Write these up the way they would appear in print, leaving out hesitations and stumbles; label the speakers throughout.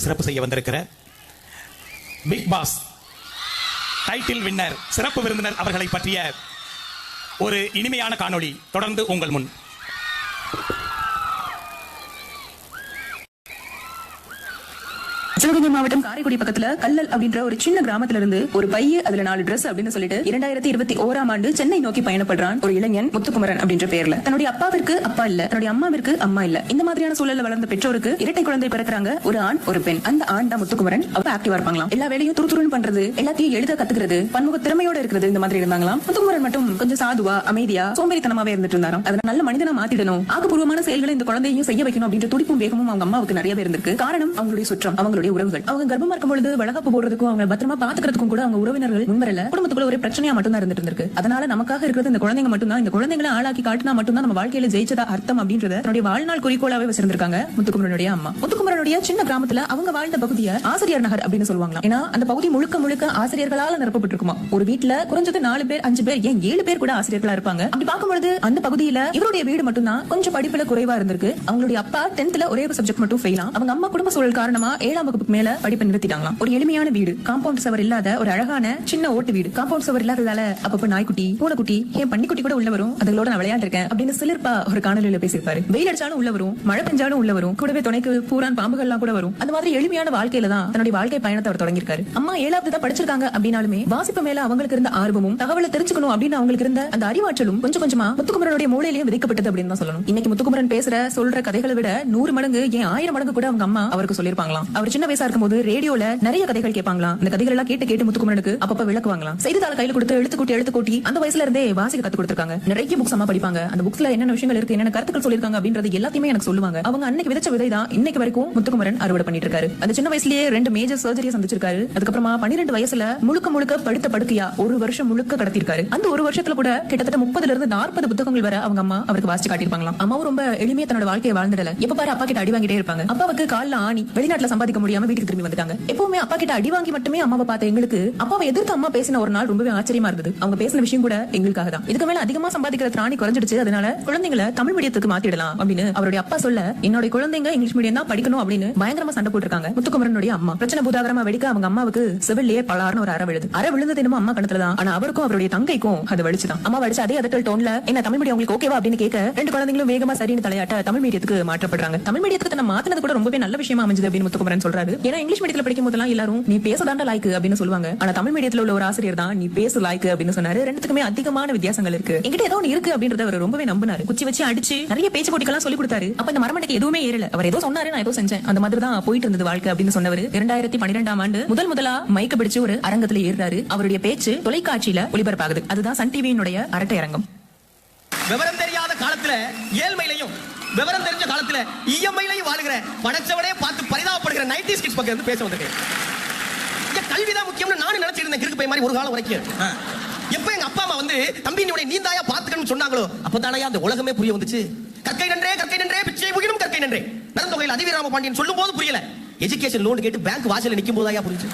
Speaker 1: சிறப்பு செய்ய வந்திருக்கிற பிக் பாஸ் டைட்டில் வின்னர் சிறப்பு விருந்தினர் அவர்களை பற்றிய ஒரு இனிமையான காணொளி தொடர்ந்து உங்கள் முன்.
Speaker 2: சிவகங்கை மாவட்டம் காரைக்குடி பக்கத்துல கல்லல் அப்படின்ற ஒரு சின்ன கிராமத்துல இருந்து ஒரு பைய அதுல 4 டிரெஸ் அப்படின்னு சொல்லிட்டு 2021ஆம் ஆண்டு சென்னை நோக்கி பயணப்படுறான் ஒரு இளைஞன் முத்துக்குமரன் அப்படின்ற பேர்ல. தன்னுடைய அப்பாவிற்கு அப்பா இல்ல, தன்னுடைய அம்மாவிற்கு அம்மா இல்ல. இந்த மாதிரியான சூழல்ல வளர்ந்த பெற்றோருக்கு இரட்டை குழந்தை பிறக்கிறாங்க, ஒரு ஆண் ஒரு பெண். அந்த ஆண் தான் முத்துக்குமரன். அப்ப ஆக்டிவா இருப்பாங்களாம், எல்லா வேலையும் துருதுருன்னு பண்றது, எல்லாத்தையும் எழுத கத்துக்கிறது, பன்முக திறமையோட இருக்கிறது, இந்த மாதிரி இருந்தாங்களாம். முத்துக்குமரன் மட்டும் கொஞ்சம் சாதுவா அமைதியா சோம்பேறித்தனமாவே இருந்துட்டு இருந்தாராம். அதனால நல்ல மனிதனா மாத்திடணும், ஆக்கப்பூர்வமான செயல்களை இந்த குழந்தையும் செய்ய வைக்கணும் அப்படின்ற துடிப்பும் வேகமும் அவங்க அம்மாவுக்கு நிறைய இருந்திருக்கு. காரணம் அவங்களுடைய சுற்றம், அவங்களுடைய உறவுகள். அவங்க கர்ப்பமா இருக்கும் பொழுது வளகாப்பு போடுறதுக்கும் அவங்க பத்திரமா பாத்துக்கிறதுக்கும் கூட அவங்க உறவினர்கள் முன்வரல. குடும்பத்துக்குள்ள ஒரு பிரச்சனையா மட்டும் தான் இருந்துட்டு இருக்கு. அதனால நமக்காக இருக்கிறது இந்த குழந்தைங்க மட்டும் தான். இந்த குழந்தைகளை ஆளாக்கி காட்டினா மட்டும் தான் நம்ம வாழ்க்கையில ஜெயிச்சதா அர்த்தம் அப்படின்றத தன்னுடைய வாழ்நாள் குறிக்கோளாவே வச்சிருந்திருக்காங்க முத்துக்குமரனுடைய அம்மா. முத்துக்குமரனுடைய சின்ன கிராமத்துல அவங்க வாழ்ந்த பகுதியை ஆசிரியர் நகர் அப்படின்னு சொல்லுவாங்க. ஏன்னா அந்த பகுதி முழுக்க முழுக்க ஆசிரியர்களால நிரப்பப்பட்டிருக்குமா. ஒரு வீட்டுல குறைஞ்சது 4 பேர் 5 பேர் ஏன் 7 பேர் கூட ஆசிரியர்களா இருப்பாங்க. அப்படி பார்க்கும்போது அந்த பகுதியில இவருடைய வீடு மட்டும் தான் கொஞ்சம் படிப்புல குறைவா இருந்திருக்கு. அவங்களுடைய அப்பா 10th ஒரே ஒரு சப்ஜெக்ட் மட்டும் ஃபெயிலா. அவங்க அம்மா குடும்ப சூழல் காரணமா 7ஆம் வகுப்புக்கு மேல படிப்பை நிறுத்திட்டாங்களாம். ஒரு எளிமையான வீடு, காம்பவுண்ட் சவர் இல்லாத ஒரு அழகான சின்ன ஓட்டு வீடு. காம்பவுண்ட் சவர் இல்லாததால அப்பப்ப நாய்க்குட்டி, பூனைக்குட்டி, ஏன் பன்னிக்குட்டி கூட உள்ள வரும், அதுகளோட நான் விளையாண்டிருக்கேன் அப்படின்னு சிலிர்ப்பா ஒரு காணொலியில பேசியிருப்பாரு. வெயில் அடிச்சாலும் உள்ள வரும், மழை பெஞ்சாலும் உள்ள வரும், கூடவே துணைக்கு பூரான் பாம்புகள் எல்லாம் கூட வரும். அந்த மாதிரி எளிமையான வாழ்க்கையில தான் தன்னுடைய வாழ்க்கை பயணத்தை அவர் தொடங்கியிருக்காரு. அம்மா 7வது தான் படிச்சிருக்காங்க அப்படின்னாலுமே வாசிப்பு மேல அவங்களுக்கு இருந்த ஆர்வமும் தகவலை தெரிஞ்சுக்கணும் அப்படின்னு அவங்களுக்கு இருந்த அந்த அறிவாற்றலும் கொஞ்சம் கொஞ்சமா முத்துக்குமரனுடைய மூளையிலேயே விதிக்கப்பட்டது அப்படின்னு தான் சொல்லணும். இன்னைக்கு முத்துக்குமரன் பேசுற சொல்ற கதைகளை விட 100 மடங்கு ஏன் 1000 மடங்கு கூட அவங்க அம்மா அவருக்கு சொல்லிருப்பாங்களாம். அவர் சின்ன வயசா இருக்கும் போது ரேடியோல நிறைய கதைகள் கேட்பாங்களாம். அந்த கதைகள் எல்லாம் கேட்டு கேட்டு முத்துக்குமரனுக்கு அப்பப்ப விளக்குவாங்களாம். செய்தித்தாள கையில கொடுத்து எழுத்து கூட்டி அந்த வயசுல இருந்தே வாசிக்க கத்து கொடுத்திருக்காங்க. நிறைய புக்ஸ் அம்மா படிப்பாங்க. அந்த புக்ஸ்ல என்னென்ன விஷயங்கள் இருக்கு, என்னென்ன கருத்துக்கள் சொல்லிருக்காங்க அப்படின்றது எல்லாத்தையுமே எனக்கு சொல்லுவாங்க. அவங்க அன்னைக்கு விதைச்ச விதை தான் இன்னைக்கு வரைக்கும் முத்துக்குமரன் அறுவடை பண்ணிட்டு இருக்காரு. அந்த சின்ன வயசுலயே 2 மேஜர் சர்ஜரியை சந்திச்சிருக்காரு. அதுக்கப்புறமா 12 வயசுல முழுக்க படுத்த படுக்கையா ஒரு வருஷம் முழுக்க கடத்திருக்காரு. அந்த ஒரு வருஷத்துல கூட கிட்டத்தட்ட 30ல இருந்து 40 புத்தகங்கள் வர அவங்க அம்மா அவருக்கு வாசிச்சு காட்டியிருப்பாங்களாம். அம்மாவும் ரொம்ப எளிமையா தன்னோட வாழ்க்கையை வாழ்ந்துடல. எப்ப பாரு அப்பா கிட்ட அடி வாங்கிட்டே இருப்பாங்க. அப்பாவுக்கு கால்ல ஆணி, வெளிநாட்டுல சம்பாதிக்க முடியாம வீட்டுக்கு திரும்பி வந்துட்டாங்க. எப்பவுமே அப்பா கிட்ட அடி வாங்கி மட்டுமே அம்மாவை பார்த்த எங்களுக்கு அப்பாவை எதிர்த்து அம்மா பேசின ஒரு நாள் ரொம்பவே ஆச்சரியமா இருந்தது. அவங்க பேசின விஷயம் கூட எங்களுக்காக தான். இதுக்கு மேல அதிகமா சம்பாதிக்கிற திராணி குறைஞ்சிடுச்சு, அதனால குழந்தைங்களை தமிழ் மீடியத்துக்கு மாத்திடலாம் அப்படின்னு அவருடைய அப்பா சொல்ல, என்னோட குழந்தைங்க இங்கிலீஷ் மீடியம் தான் படிக்கணும் அப்படின்னு பயங்கரமா சண்டை போட்டுருக்காங்க முத்துக்குமரனுடைய அம்மா. பிரச்சனை பூதாகரமா வெடிக்க அவங்க அம்மாவுக்கு சிவில்லையே பலார்னு ஒரு அறை விழுது. அறை விழுந்தது என்னமோ அம்மா கணத்துல தான். ஆனா அவருக்கும் அவருடைய தங்கைக்கும் அது வலிச்சுதான். அம்மா வலிச்சு அதே அதட்டல் டோன்ல என்ன தமிழ் மீடியம் உங்களுக்கு ஓகேவா அப்படின்னு கேட்க 2 குழந்தைகளும் வேகமா சரின்னு தலையாட்ட தமிழ் மீடியத்துக்கு மாற்றப்படுறாங்க. தமிழ் மீடியத்துக்கு தன்னை மாத்தினது கூட ரொம்பவே நல்ல விஷயமா அமைஞ்சது அப்படின்னு முத்துக்குமரன் சொல்றாரு. ஏன்னா இங்கிலீஷ் மீடியத்துல படிக்கும் போதெல்லாம் எல்லாரும் நீ பேசதாண்டா லாய்க்கு அப்படின்னு சொல்லுவாங்க. ஆனா தமிழ் மீடியத்துல உள்ள ஒரு ஆசிரியர் தான் நீ பேசு லாய்க்கு அப்படின்னு சொன்னாரு. ரெண்டுத்துக்குமே அதிகமான வித்தியாசங்கள் இருக்கு. என்கிட்ட ஏதோ ஒன்று இருக்கு அப்படின்றத அவர் ரொம்பவே நம்பினாரு. குச்சி வச்சு அடிச்சு நிறைய பேச்சு போட்டிக்கெல்லாம் சொல்லி கொடுத்தாரு. அப்ப இந்த மரமண்டைக்கு எதுவுமே ஏறல. அவர் ஏதோ சொன்னாரு, நான் ஏதோ செஞ்சேன். அந்த மாதிரி தான் போயிட்டு இருந்தது வாழ்க்கை அப்படின்னு சொன்னவர் 2012ஆம் ஆண்டு முதலா மைக்க பிடிச்சு ஒரு அரங்கத்துல ஏறாரு. அவருடைய பேச்சு தொலைக்காட்சியில ஒளிபரப்பாகுது. அதுதான் சன் டிவியினுடைய அரட்டை அரங்கம்.
Speaker 3: விவரம் தெரியாத காலத்துல ஏழ்மையிலையும் விவரம் தெரிஞ்ச காலத்துல இஎம்ஐலையும் வாழுகிற படைச்சவனே பார்த்து பரிதாபப்படுகிற 90s கிட்ஸ் பக்கம் வந்து பேச வந்திருக்கேன். இங்க கல்விதான் முக்கியம்னு நானும் நினைச்சிட்டு இருந்தேன். கிறுக்கு பை மாதிரி ஒரு காலம் வரைக்கும். எப்ப எங்க அப்பா அம்மா வந்து தம்பி நீ நீந்தாயா பாத்துக்கணும்னு சொன்னாங்களோ அப்பதானயா அந்த உலகமே புரிய வந்துச்சு. கற்கை நன்றே பிச்சை புகினும் கற்கை நன்றே நரந்தொகையில் அதிவீராம பாண்டியன் சொல்லும் போது புரியல. எஜுகேஷன் லோன் கேட்டு பேங்க் வாசல்ல நிக்கும் போதாயா புரிஞ்சு.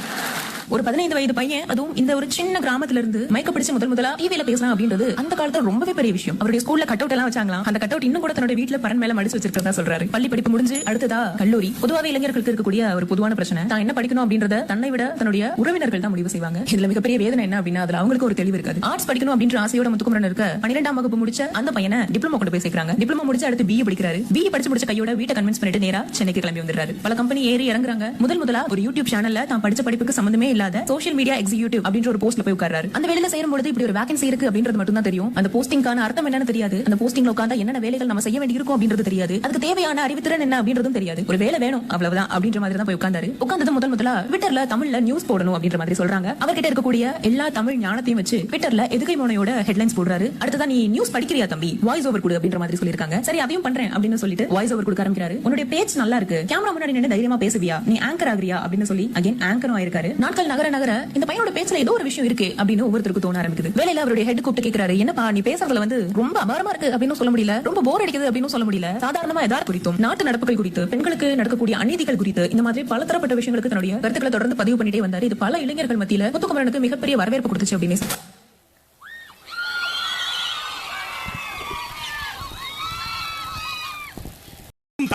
Speaker 2: ஒரு 15 வயது பையன், அதுவும் இந்த ஒரு சின்ன கிராமத்துல இருந்து மைக்க பிடிச்சு முதலா டிவில பேசலாம் அப்படின்றது அந்த காலத்துல ரொம்பவே பெரிய விஷயம். அவருடைய ஸ்கூல்ல கட் அவுட் எல்லாம் வச்சாங்களாம். அந்த கட் அவுட் இன்னும் கூட தன்னுடைய வீட்டுல பரன் மேல மடிச்சு வச்சிருக்கிறதா சொல்றாரு. பள்ளி படிப்பு முடிஞ்சு அடுத்ததா கல்லூரி. பொதுவாக இளைஞர்களுக்கு இருக்கக்கூடிய ஒரு பொதுவான பிரச்சனை தான் என்ன படிக்கணும் அப்படின்றத தன்னை விட தன்னுடைய உறவினர்கள் தான் முடிவு செய்வாங்க. இதுல மிகப்பெரிய வேதனை என்ன அப்படின்னா அதுல அவங்களுக்கு ஒரு தெளிவு இருக்காது. ஆர்ட்ஸ் படிக்கணும் அப்படின்ற ஆசையோட முத்துக்குமரன் இருக்க 12ஆம் வகுப்பு முடிச்ச அந்த பையனை டிப்ளமோ கொண்டு போய் சேர்க்கிறாங்க. டிப்ளமோ முடிச்சு அடுத்து பிஏ படிக்கிறாரு. பிஏ படிச்சு முடிச்ச கையோட வீட்டை கன்வின்ஸ் பண்ணிட்டு நேரா சென்னைக்கு கிளம்பி வந்துடுறாரு. பல கம்பெனி ஏறி இறங்குறாங்க. முதலா ஒரு யூடியூப் சேனல்ல தான் படிச்ச படிப்புக்கு சம்பந்தமே இல்லாத சோஷியல் மீடியா எக்ஸிகியூட்டிவ் அப்படின்ற ஒரு போஸ்ட்ல போய் உட்கார்றாரு. அந்த வேலையில செய்யும்போது இப்படி ஒரு வேகன்சி இருக்கு அப்படின்றது மட்டும் தான் தெரியும். அந்த போஸ்டிங்கான அர்த்தம் என்னன்னு தெரியாது. அந்த போஸ்டிங்ல உட்கார்ந்தா என்னென்ன வேலைகள் நம்ம செய்ய வேண்டியிருக்கும் அப்படின்றது தெரியாது. அதுக்கு தேவையான அறிவுத்திறன் என்ன அப்படின்றதும் தெரியாது. ஒரு வேலை வேணும் அவ்வளவுதான் அப்படின்ற மாதிரி தான் போய் உட்கார்ந்தாரு. உட்கார்ந்தது முதலா ட்விட்டர்ல தமிழ்ல நியூஸ் போடணும் அப்படின்ற மாதிரி சொல்றாங்க. அவர்கிட்ட இருக்கக்கூடிய எல்லா தமிழ் ஞானத்தையும் வச்சு ட்விட்டர்ல எதுகை மோனையோட ஹெட்லைன்ஸ் போடுறாரு. அடுத்ததா நீ நியூஸ் படிக்கிறியா தம்பி, வாய்ஸ் ஓவர் கொடு அப்படின்ற மாதிரி சொல்லிருக்காங்க. சரி அதையும் பண்றேன் அப்படின்னு சொல்லிட்டு வாய்ஸ் ஓவர் கொடுக்க ஆரம்பிக்கிறாரு. உன்னுடைய பேச்சு நல்லா இருக்கு, கேமரா முன்னாடி நின்னு தைரியமா பேசுவியா, நீ ஆங்கர் ஆகிறியா அப்படின்னு சொல்லி அகைன் ஆங்கரும் ஆயிருக்காரு. நாட்கள் நகர நகர இந்த பையனோட பேச்சுல ஏதோ ஒரு விஷயம் இருக்கு அப்படின்னு ஒவ்வொருத்தருக்கு தோண ஆரம்பிக்குது. வேலையில அவருடைய ஹெட் கூப்பிட்டு கேக்குறாரு, என்னப்பா நீ பேசுறதுல வந்து ரொம்ப அபாரமா இருக்கு அப்படின்னு சொல்ல முடியல, ரொம்ப போர் அடிக்குது அப்படின்னு சொல்ல முடியல, சாதாரணமா எதார் குறித்தும் நாட்டு நடப்புகள் குறித்து பெண்களுக்கு நடக்கக்கூடிய அநீதிகள் குறித்து இந்த மாதிரி பலதரப்பட்ட விஷயங்களுக்கு தன்னுடைய கருத்துக்களை தொடர்ந்து பதிவு பண்ணிட்டே வந்தாரு. இது பல இளைஞர்கள் மத்தியில முத்துக்குமரனுக்கு மிகப்பெரிய வரவேற்பு கொடுத்துச்சு அப்படின்னு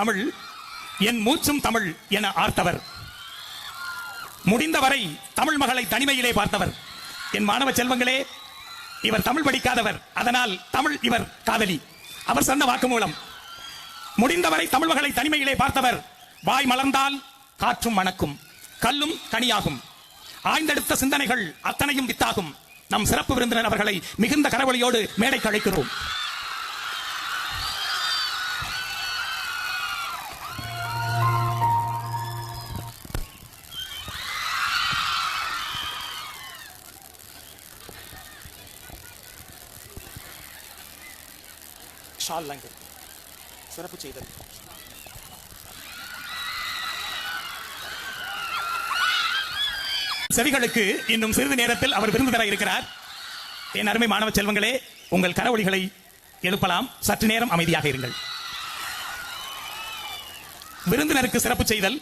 Speaker 1: தமிழ் என் மூச்சும் தமிழ் என ஆர்த்தவர், முடிந்தவரை தமிழ் மகளை தனிமையிலே பார்த்தவர். என் மாணவ செல்வங்களே, இவர் தமிழ் படிக்காதவர், அதனால் தமிழ் இவர் காதலி. அவர் சொன்ன வாக்குமூலம், முடிந்தவரை தமிழ் மகளை தனிமையிலே பார்த்தவர். வாய் மலர்ந்தால் காற்றும் மணக்கும், கல்லும் கனியாகும், ஆய்ந்தெடுத்த சிந்தனைகள் அத்தனையும் வித்தாகும். நம் சிறப்பு விருந்தினர் அவர்களை மிகுந்த கரவொலியோடு மேடைக்கு அழைக்கிறோம். சிறப்பு செய்தல் செவிகளுக்கு இன்னும் சிறிது நேரத்தில் அவர் விருந்து தர இருக்கிறார். என் அருமை மாணவ செல்வங்களே, உங்கள் கரவொலிகளை எழுப்பலாம். சற்று நேரம் அமைதியாக இருங்கள். விருந்தினருக்கு சிறப்பு செய்தல்.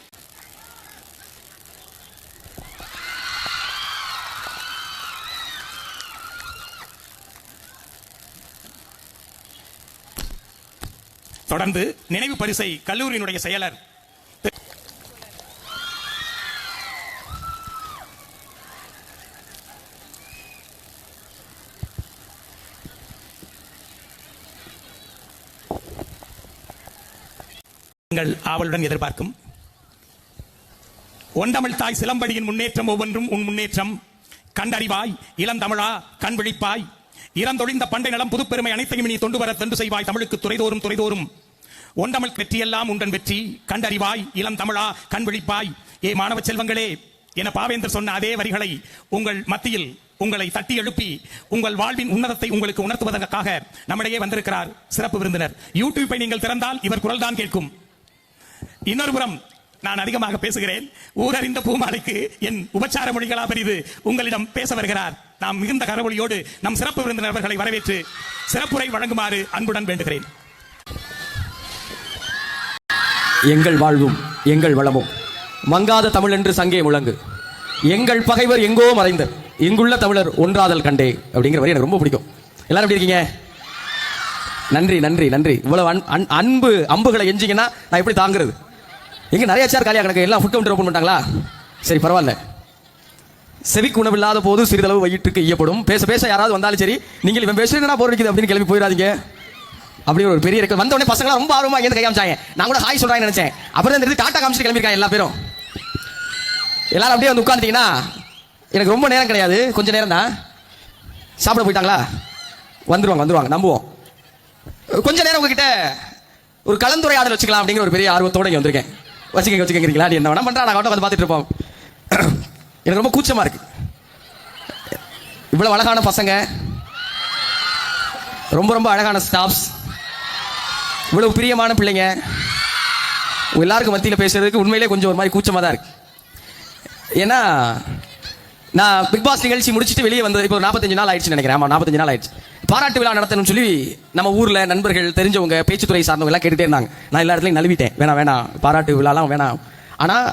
Speaker 1: தொடர்ந்து நினைவு பரிசை கல்லூரியினுடைய செயலர் ஆவலுடன் எதிர்பார்க்கும் ஒண்டமிழ் தாய் சிலம்படியின் முன்னேற்றம் ஒவ்வொன்றும் உன் முன்னேற்றம். கண்டறிவாய் இளந்தமிழா கண் விழிப்பாய், இறந்தொழிந்த பண்டை நலம் புதுப்பெருமை அனைத்தையும் நீ தொண்டு வர தொண்டு செய்வாய் தமிழுக்கு துறைதோறும். ஒண்டமிழ் வெற்றியெல்லாம் உண்டன் வெற்றி, கண்டறிவாய் இளம் தமிழா கண் விழிப்பாய். ஏ மாணவ செல்வங்களே, என பாவேந்தர் சொன்ன அதே வரிகளை உங்கள் மத்தியில் உங்களை தட்டி எழுப்பி உங்கள் வாழ்வின் உன்னதத்தை உங்களுக்கு உணர்த்துவதற்காக நம்மிடையே வந்திருக்கிறார் சிறப்பு விருந்தினர். யூடியூப்பை நீங்கள் திறந்தால் இவர் குரல் தான் கேட்கும். இன்னொரு புறம் நான் அதிகமாக பேசுகிறேன். ஊரறிந்த பூமாலைக்கு என் உபச்சார மொழிகளா பெரிது உங்களிடம் பேச வருகிறார். நாம் மிகுந்த கரவொலியோடு நம் சிறப்பு விருந்தினர்களை வரவேற்று சிறப்புரை வழங்குமாறு அன்புடன் வேண்டுகிறேன்.
Speaker 4: எங்கள் வாழ்வும் எங்கள் வளமும் மங்காத தமிழ் என்று சங்கே முழங்கு, எங்கள் பகைவர் எங்கோ மறைந்த இங்குள்ள தமிழர் ஒன்றாதல் கண்டே அப்படிங்கிற வரி எனக்கு ரொம்ப பிடிக்கும். எல்லாரும் எப்படி இருக்கீங்க? நன்றி நன்றி நன்றி. இவ்வளவு அன்பு அம்புகளை எஞ்சிங்கன்னா நான் எப்படி தாங்குறது? எங்க நிறைய சேர் காலியாக கிடக்கு, எல்லாம் ஃபுட் கவுண்டர் ஓப்பன் பண்ணிட்டாங்களா? சரி பரவாயில்ல. செவிக்கு உணவில்லாத போது சிறிதளவு வயிற்றுக்கு ஈயப்படும். பேச பேச யாராவது வந்தாலும் சரி, நீங்கள் இவன் பேசுறதுனா போர் அடிக்குது அப்படின்னு கிளம்பி போயிடாதீங்க. அப்படி ஒரு பெரிய இருக்கு. வந்த உடனே பசங்களாம் ரொம்ப ஆர்வமா இருந்து கை காமிச்சாங்க. நான் கூட ஹாய் சொல்றாங்கன்னு நினைச்சேன். அப்புறம் இந்த டாட்டா காமிச்சிட்டு கிளம்பிருக்காங்க எல்லா பேரும். எல்லாரும் அப்படியே வந்து உட்காந்துட்டீங்கன்னா எனக்கு ரொம்ப நேரம் கிடையாது, கொஞ்சம் நேரம் தான். சாப்பிட போயிட்டாங்களா? வந்துருவாங்க நம்புவோம். கொஞ்ச நேரம் உங்ககிட்ட ஒரு கலந்துரையாடல் வச்சுக்கலாம் அப்படிங்கிற ஒரு பெரிய ஆர்வத்தோட இங்கே வந்திருக்கேன். வச்சுக்கிறீங்களா? என்ன வேணா பண்றா, நான் வந்து பார்த்துட்டு இருப்போம். எனக்கு ரொம்ப கூச்சமா இருக்கு. இவ்வளவு அழகான பசங்க, ரொம்ப அழகான ஸ்டாஃப்ஸ், இவ்வளவு பிரியமான பிள்ளைங்க, எல்லாருக்கும் மத்தியில் பேசுறதுக்கு உண்மையிலே கொஞ்சம் ஒரு மாதிரி கூச்சமாக தான் இருக்கு. ஏன்னா நான் பிக் பாஸ் நிகழ்ச்சி முடிச்சுட்டு வெளியே வந்தது இப்போ 45 நாள் ஆயிடுச்சு நினைக்கிறேன். ஆமாம், 45 நாள் ஆயிடுச்சு. பாராட்டு விழா நடத்தணும்னு சொல்லி நம்ம ஊரில் நண்பர்கள், தெரிஞ்சவங்க, பேச்சுத்துறை சார்ந்தவங்க எல்லாம் கேட்டுட்டே இருந்தாங்க. நான் எல்லா இடத்துலையும் நழுவிட்டேன், வேணாம் பாராட்டு விழாலாம் வேணாம். ஆனால்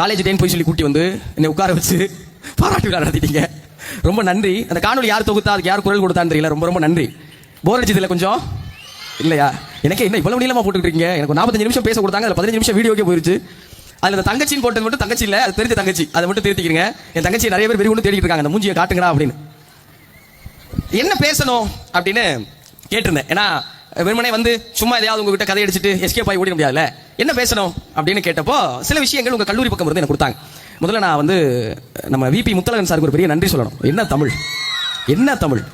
Speaker 4: காலேஜ் டைம் போய் சொல்லி கூட்டி வந்து என்னை உட்கார வச்சு பாராட்டு விழா நடத்திட்டீங்க. ரொம்ப நன்றி. அந்த காணொலி யார் தொகுத்தா, அதுக்கு யார் குரல் கொடுத்தான்னு தெரியல. ரொம்ப நன்றி. போர் அடிச்சதில்லை கொஞ்சம் இல்லையா? எனக்கு என்ன இவ்வளவு நீளமாக போட்டுக்கிட்டு இருக்கீங்க? எனக்கு 45 நிமிஷம் பேச கொடுத்தாங்க, அதில் 15 நிமிஷம் வீடியோக்கே போயிருச்சு. அதில் அந்த தங்கச்சின்னு போட்டது மட்டும் தங்கச்சி இல்லை, அது தெரிஞ்ச தங்கச்சி. அதை மட்டும் திருத்திக்கிறீங்க. என் தங்கச்சி நிறைய பேர் ஒன்று தேடிட்டு இருக்காங்க, அந்த மூஞ்சியை காட்டுங்கடா அப்படின்னு. என்ன பேசணும் அப்படின்னு கேட்டிருந்தேன். ஏன்னா வெறுமனே வந்து சும்மா எதையாவது உங்ககிட்ட கதை அடிச்சுட்டு எஸ்கேப் ஆகி ஓடிட முடியாதுல்ல. என்ன பேசணும் அப்படின்னு கேட்டப்போ சில விஷயங்கள் உங்கள் கல்லூரி பக்கம் இருந்து எனக்கு கொடுத்தாங்க. முதல்ல நான் வந்து நம்ம விபி முத்தழகன் சாருக்கு ஒரு பெரிய நன்றி சொல்லணும். என்ன தமிழ்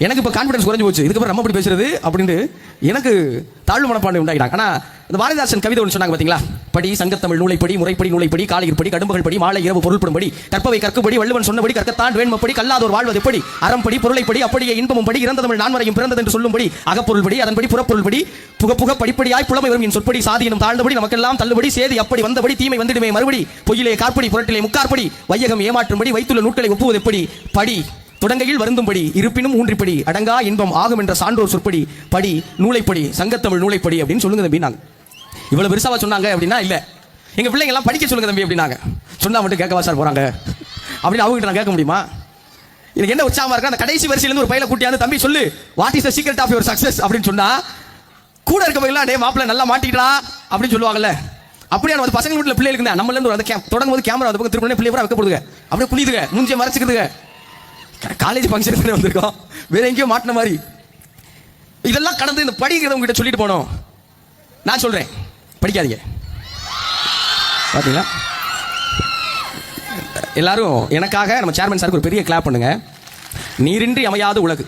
Speaker 4: எனக்கு இப்போ கான்ஃபிடன்ஸ் குறைஞ்சு போச்சு. இதுக்கப்புறம் நம்ம அப்படி பேசுறது அப்படின்னு எனக்கு தாழ்வு மனப்பான்மை உண்டாகிட்டாங்க. ஆனால் இந்த பாரதிதாசன் கவிதை ஒன்று சொன்னாங்க பார்த்தீங்களா? படி சங்கத்தமிழ் நூலைப்படி, முறைப்படி நூலைப்படி, காலையிற்படி, கடும்புகள் படி, மாலை இரவு பொருள்படும்படி, கற்பவை கற்குபடி, வள்ளுவன் சொன்னபடி, கற்கத்தான் வேண்மப்படி, கல்லாதோர் வாழ்வது எப்படி, அறம்படி பொருளைப்படி, அப்படியே இன்பமும் படி, இறந்த தமிழ் நான்மறையும் பிறந்தது என்று சொல்லும்படி, அகப்பொருள்படி, அதன்படி புறப்பொருள்படி, புக படிப்படியாய் புலமை வரும் என் சொற்படி, சாதியினும் தாழ்ந்தபடி, நமக்கெல்லாம் தள்ளுபடி, சேதி அப்படி வந்தபடி, தீமை வந்திடுமே மறுபடி, பொய்யிலே கார்படி, புரட்டிலே முக்கார்படி, வையகம் ஏமாற்றும்படி, வைத்துள்ள நூட்களை ஒப்புவது எப்படி, படி தொடங்கையில் வருந்தும்படி, இருப்பினும் ஊன்றிப்படி, அடங்கா இன்பம் ஆகும் என்ற சான்றோர் சொற்படி, படி நூலைப்படி, சங்கத்தமிழ் நூலைப்படி அப்படின்னு சொல்லுங்க தம்பி. நாங்க இவ்வளவு பெருசாவா சொன்னாங்க அப்படின்னா இல்ல, எங்க பிள்ளைங்க எல்லாம் படிக்க சொல்லுங்க தம்பி அப்படின்னாங்க. சொன்னா மட்டும் கேட்கவா சார் போறாங்க அப்படின்னு அவங்க நான் கேட்க முடியுமா? எனக்கு என்ன உற்சாகமா இருக்கு, அந்த கடைசி வரிசையிலிருந்து ஒரு பையனை கூட்டியாந்து தம்பி சொல்லு what is the secret of your success அப்படின்னு சொன்னா கூட இருக்க பையெல்லாம் டே மாப்பிள்ள நல்லா மாட்டிக்கிட்டா அப்படின்னு சொல்லுவாங்கல்ல. அப்படியே அந்த பசங்க வீட்டில் பிள்ளைகளுக்கு தான் நம்மள இருந்து அந்த தொடங்கும் போது கேமரா அந்த பக்கம் திரும்ப பிள்ளை பூரா வைக்கப்படுங்க, அப்படியே குளிதுங்க, மூஞ்சியை மறைச்சிக்கிறதுங்க. காலேஜ் ஃபங்க்ஷனுக்கு வந்திருக்கோம், வேற எங்கேயோ மாட்டின மாதிரி. இதெல்லாம் கடந்து இந்த படிக்கிறவங்க கிட்ட சொல்லிட்டு போனோம். நான் சொல்றேன், படிக்காதீங்க. பாத்தீங்களா? எல்லாரும் எனக்காக நம்ம சேர்மன் சாருக்கு ஒரு பெரிய கிளாப் பண்ணுங்க. நீரின்றி அமையாத உலகு.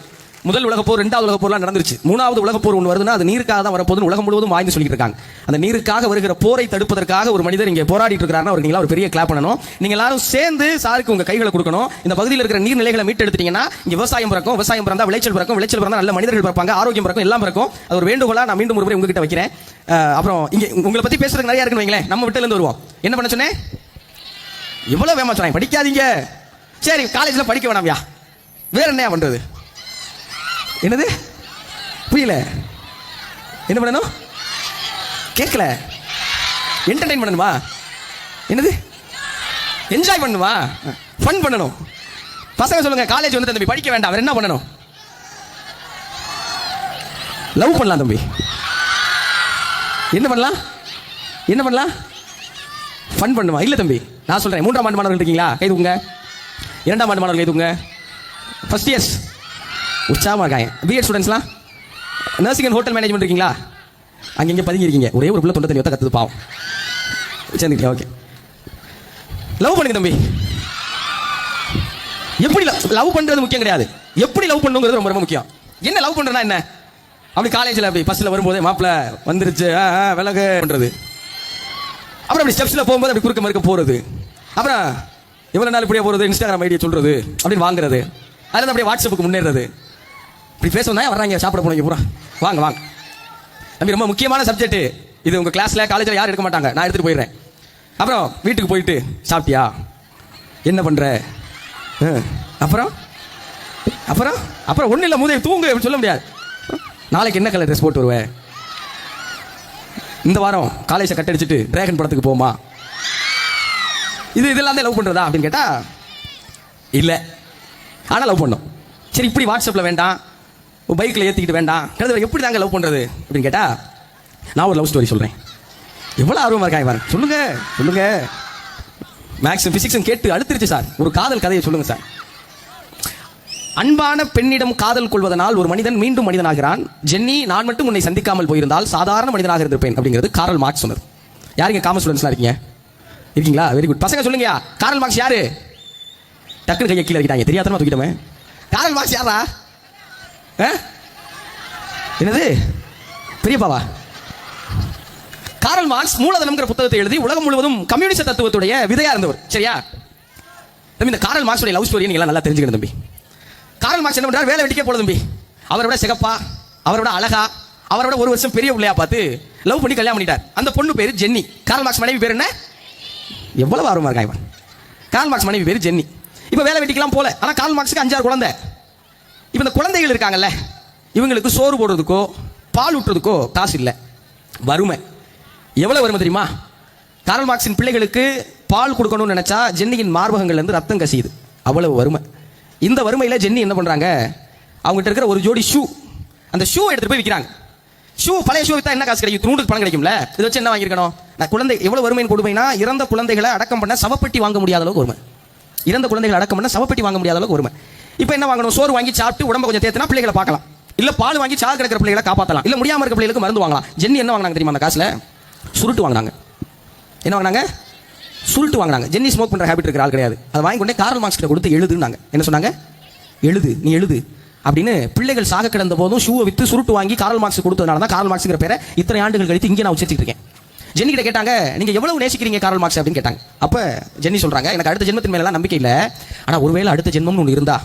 Speaker 4: முதல் உலக போர், 2வது உலக போர்லாம் நடந்துருச்சு. 3வது உலக போர் ஒன்று வருதுன்னா அது நீருக்காக தான் வரப்போகுதுன்னு உலகம் முழுவதும் வாய்ந்து சொல்லிட்டு இருக்காங்க. அந்த நீருக்காக வருகிற போரை தடுப்பதற்காக ஒரு மனிதர் இங்கே போராடிட்டு இருக்காருன்னா அவருக்கு ஒரு பெரிய கிளாப் பண்ணணும். நீங்க எல்லாரும் சேர்ந்து சாருக்கு உங்க கைகளை கொடுக்கணும். இந்த பகுதியில் இருக்கிற நீர்நிலைகளை மீட்டு எடுத்தீங்கன்னா இங்க விவசாயம் பிறக்கும், விவசாயம் பிறந்தா விளைச்சல் பிறக்கும், விளைச்சல் பிறந்தா நல்ல மனிதர்கள் பிறப்பாங்க, ஆரோக்கியம் பிறக்கும், எல்லாம் பிறக்கும். அது ஒரு வேண்டுகோளா நான் மீண்டும் ஒரு முறை உங்ககிட்ட வைக்கிறேன். அப்புறம் இங்க உங்களை பத்தி பேசுறதுக்கு நிறைய இருக்குன்னு வைங்களேன். நம்ம வீட்டுல இருந்து வருவோம். என்ன பண்ண சொன்னேன்? எவ்வளவு வேமா சொன்னாங்க படிக்காதீங்க. சரி, காலேஜ்ல படிக்க வேணாம்யா, வேற என்ன பண்றது? என்னது புரியல? என்ன பண்ணணும்? கேட்கல. என்டர்டைன் பண்ணணுமா? என்னது? என்ஜாய் பண்ணணுமா? ஃபன் பண்ணணும். பசங்க சொல்லுங்க, காலேஜ் வந்து தம்பி படிக்க வேண்டாம், வேற என்ன பண்ணணும்? லவ் பண்ணலாம் தம்பி. என்ன பண்ணலாம்? ஃபன் பண்ணுமா? இல்ல தம்பி, நான் சொல்றேன். 3ஆம் ஆண்டு மாணவர்கள் இருக்கீங்களா? கை தூக்குங்க. 2ஆம் ஆண்டு மாணவர்கள் கை தூக்குங்க. ஃபர்ஸ்ட் இயர்ஸ் உற்சாகமாக இருக்காங்க. பிஎட் ஸ்டூடெண்ட்ஸ்லாம் நர்சிங் அண்ட் ஹோட்டல் மேனேஜ்மெண்ட் இருக்கீங்களா? அங்கே பதுங்கி இருக்கீங்க. ஒரே ஒரு பிள்ளை தொண்டை தண்ணி கற்றுது பாவம். சேர்ந்துக்கிட்டே ஓகே. லவ் பண்ணுங்க தம்பி. எப்படி லவ் பண்றது முக்கியம் கிடையாது, எப்படி லவ் பண்ணுங்கிறது ரொம்ப ரொம்ப முக்கியம். என்ன லவ் பண்றதுனா என்ன? அப்படி காலேஜில் அப்படி பஸ்ஸில் வரும்போதே மாப்பிள்ள வந்துருச்சு விலகு பண்றது, அப்புறம் அப்படி ஸ்டெப்ஸில் போகும்போது அப்படி குறுக்க மறுக்க போறது, அப்புறம் இவ்வளோ நாள் இப்படியே போகிறது, இன்ஸ்டாகிராம் ஐடியா சொல்றது, அப்படின்னு வாங்குறது, அதில் அப்படியே வாட்ஸ்அப்புக்கு முன்னேறது. இப்படி பேசணும் தான் வர்றாங்க, சாப்பிட போனீங்க பூரா வாங்க தம்பி. ரொம்ப முக்கியமான சப்ஜெக்ட் இது. உங்கள் கிளாஸில் காலேஜில் யாரும் எடுக்க மாட்டாங்க, நான் எடுத்துகிட்டு போயிடுறேன். அப்புறம் வீட்டுக்கு போயிட்டு சாப்பிட்டியா, என்ன பண்ணுற, அப்புறம் அப்புறம் அப்புறம் ஒன்றும் இல்லை முதல் தூங்கு அப்படின்னு சொல்ல முடியாது. நாளைக்கு என்ன கலர் ட்ரெஸ் போட்டு வருவேன், இந்த வாரம் காலேஜை கட் அடிச்சுட்டு டிராகன் படத்துக்கு போமா, இதெல்லாம் தான் லவ் பண்ணுறதா அப்படின்னு கேட்டால் இல்லை, ஆனால் லவ் பண்ணோம். சரி, இப்படி வாட்ஸ்அப்பில் வேண்டாம், பைக்கில் ஏற்றிக்கிட்டு வேண்டாம், எப்படி தாங்க லவ் பண்ணுறது அப்படின்னு கேட்டால் நான் ஒரு லவ் ஸ்டோரி சொல்கிறேன். எவ்வளோ ஆர்வமாக இருக்காங்க பாருங்க. சொல்லுங்க. மேக்ஸ் ஃபிசிக்ஸ் கேட்டு அழுத்திருச்சு சார். ஒரு காதல் கதையை சொல்லுங்க சார். அன்பான பெண்ணிடம் காதல் கொள்வதனால் ஒரு மனிதன் மீண்டும் மனிதனாகிறான். ஜென்னி, நான் மட்டும் உன்னை சந்திக்காமல் போயிருந்தால் சாதாரண மனிதனாக இருந்திருப்பேன் அப்படிங்கிறது காரல் மார்க்ஸ் சொன்னது. யாருங்க காமர்ஸ் ஸ்டூடெண்ட்ஸ்லாம் இருக்கீங்க? இருக்கீங்களா? Very good. பசங்க சொல்லுங்க, காரல் மார்க்ஸ் யாரு? டக்குனு கையை கீழே வைக்கிட்டாங்க, தெரியாதமா தூக்கிட்டோமே. காரல் மார்க்ஸ் யாரா? என்னது பெரியப்பாவா? காரல் மார்க்ஸ் மூலதனம்ங்கிற புத்தகத்தை எழுதி உலகம் முழுவதும் கம்யூனிஸ்ட் தத்துவத்துடைய விதையா இருந்தவர். சரியா தம்பி? இந்த காரல் மார்க்ஸ் லவ் ஸ்டோரி நீங்க நல்லா தெரிஞ்சுக்கணும் தம்பி. காரல் மார்க்ஸ் என்ன பண்றாரு? வேலை வெட்டிக்கே போல தம்பி. அவரோட சிகப்பா, அவரோட அழகா, அவரோட ஒரு வருஷம் பெரிய பிள்ளையா பார்த்து லவ் பண்ணி கல்யாணம் பண்ணிட்டார். அந்த பொண்ணு பேரு ஜென்னி. காரல் மார்க்ஸ் மனைவி பேர் என்ன? எவ்வளவு ஆர்வமா இருக்கான் இவன். காரல் மார்க்ஸ் மனைவி பேரு ஜென்னி. இப்ப வேலை வெட்டிக்கலாம் போல. ஆனா காரல் மார்க்ஸுக்கு 5-6 குழந்தை. இப்ப இந்த குழந்தைகள் இருக்காங்கல்ல, இவங்களுக்கு சோறு போடுறதுக்கோ பால் ஊட்டுறதுக்கோ காசு இல்லை. வறுமை. எவ்வளவு வறுமை தெரியுமா? காரல் மார்க்ஸின் பிள்ளைகளுக்கு பால் கொடுக்கணும்னு நினைச்சா ஜென்னியின் மார்பகங்கள்ல இருந்து ரத்தம் கசியுது. அவ்வளவு வறுமை. இந்த வறுமையில ஜென்னி என்ன பண்றாங்க? அவங்ககிட்ட இருக்கிற ஒரு ஜோடி ஷூ, அந்த ஷூ எடுத்துட்டு போய் விற்கிறாங்க. ஷூ, பழைய ஷூ வித்தா என்ன காசு கிடைக்கும்? 300 பணம் கிடைக்கும்ல. இதை வச்சு என்ன வாங்கியிருக்கணும்? நான் குழந்தை எவ்வளவு வறுமையின் கொடுமைனா, இறந்த குழந்தைகளை அடக்கம் பண்ண சவப்பெட்டி வாங்க முடியாத அளவுக்கு வறுமை. இறந்த குழந்தைகளை அடக்கம் பண்ண சவப்பெட்டி வாங்க முடியாத அளவுக்கு வறுமை. இப்போ என்ன வாங்கணும்? சோறு வாங்கி சாப்பிட்டு உடம்ப கொஞ்சம் தேத்தினா பிள்ளைகளை பார்க்கலாம். இல்ல பால் வாங்கி சாக கிடக்கிற பிள்ளைகளை காப்பாற்றலாம். இல்ல முடியாம இருக்க பிள்ளைகளுக்கு மருந்து வாங்கலாம். ஜென்னி என்ன வாங்கினாங்க தெரியுமா? அந்த காசுல சுருட்டு வாங்கினாங்க. என்ன வாங்கினாங்க? சுருட்டு வாங்கினாங்க. ஜென்னி ஸ்மோக் பண்ற ஹேபிட் இருக்கிற ஆள் கிடையாது. அதை வாங்கி கொண்டே காரல் மார்க்ஸ் கிட்ட கொடுத்து எழுதுனாங்க. என்ன சொன்னாங்க? எழுது, நீ எழுது அப்படின்னு. பிள்ளைகள் சாக கிடந்த போதும் ஷூவை வித்து சுருட்டு வாங்கி காரல் மார்க்ஸ் கொடுத்ததுனால தான் காரல் மார்க்ஸ்ங்கிற பேரை இத்தனை ஆண்டுகள் கழித்து இங்கே நான் உச்சரிச்சிட்டு இருக்கேன். ஜென்னி கிட்ட கேட்டாங்க, நீங்க எவ்வளவு நேசிக்கிறீங்க காரல் மார்க்ஸ் அப்படின்னு கேட்டாங்க. அப்ப ஜென்னி சொல்றாங்க, எனக்கு அடுத்த ஜென்மத்தின் மேல நம்பிக்கை இல்லை. ஆனா ஒருவேளை அடுத்த ஜென்மம்னு ஒன்று இருந்தா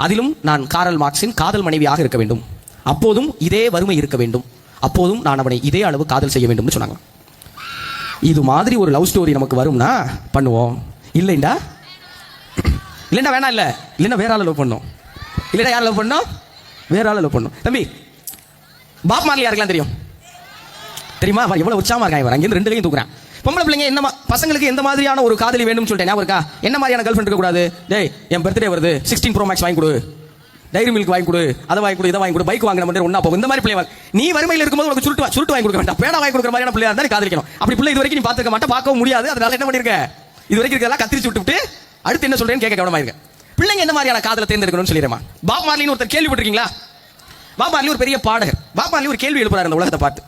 Speaker 4: அதிலும் நான் காரல் மார்க்ஸின் காதல் மனைவியாக இருக்க வேண்டும். அப்போதும் இதே வறுமை இருக்க வேண்டும். அப்போதும் நான் அவனை இதே அளவு காதல் செய்ய வேண்டும்னு சொன்னாங்க. இது மாதிரி ஒரு லவ் ஸ்டோரி நமக்கு வரும்னா பண்ணுவோம். இல்லைண்டா வேணாம். இல்லைன்னா வேற ஆள் லவ் பண்ணோம். இல்லைன்னா யார் லவ் பண்ணோம்? வேற ஆள் லவ் பண்ணோம். தம்பி, பாப் மார்லி யாருக்கெல்லாம் தெரியும்? தெரியுமா? எவ்வளவு உற்சாகமா இருக்காங்க. இவர் அங்கிருந்து 2 கையும் தூக்குறான். பொம்பளை பிள்ளைங்க என்ன பசங்களுக்கு எந்த மாதிரியான ஒரு காதலி வேணும்னு சொல்லிட்டேன். ஞாபகம் இருக்கா? என்ன மாதிரியான கேர்ள் ஃப்ரெண்ட் இருக்க கூடாது? டேய், என் பர்த்டே வருது, 16 Pro Max வாங்கி கொடு, டைரி மில்க் வாங்கி கொடு, அதை வாங்கி கொடு, இதை வாங்கி கொடு, பைக் வாங்கின மட்டும் ஒன்னா போகும். இந்த மாதிரி பிள்ளை நீ வறுமையில் இருக்கும்போது உனக்கு சுருட்டு வாங்கி கொடுக்க வேண்டாம். பேடா வாங்கி கொடுக்குற மாதிரியான பிள்ளையா இருந்தாலும் காதலிக்கணும். அப்படி பிள்ளை இது வரைக்கும் நீ பார்த்துக்க மாட்டேன், பார்க்கவும் முடியாது. அதனால என்ன பண்ணிருக்க? இது வரைக்கும் இருக்கிறதெல்லாம் கத்திரிச்சு விட்டு அடுத்து என்ன சொல்றேன்னு கேட்க கவனமா இருக்க. பிள்ளைங்க எந்த மாதிரியான காதலை தேர்ந்தெடுக்கணும்னு சொல்லிடுறேன். பாப் மார்லின்னு ஒருத்தர் கேள்விப்பட்டிருக்கீங்களா? பாப் மார்லி ஒரு பெரிய பாடகர். பாப் மார்லி ஒரு கேள்வி எழுப்புறாரு இந்த உலகத்தை பார்த்து.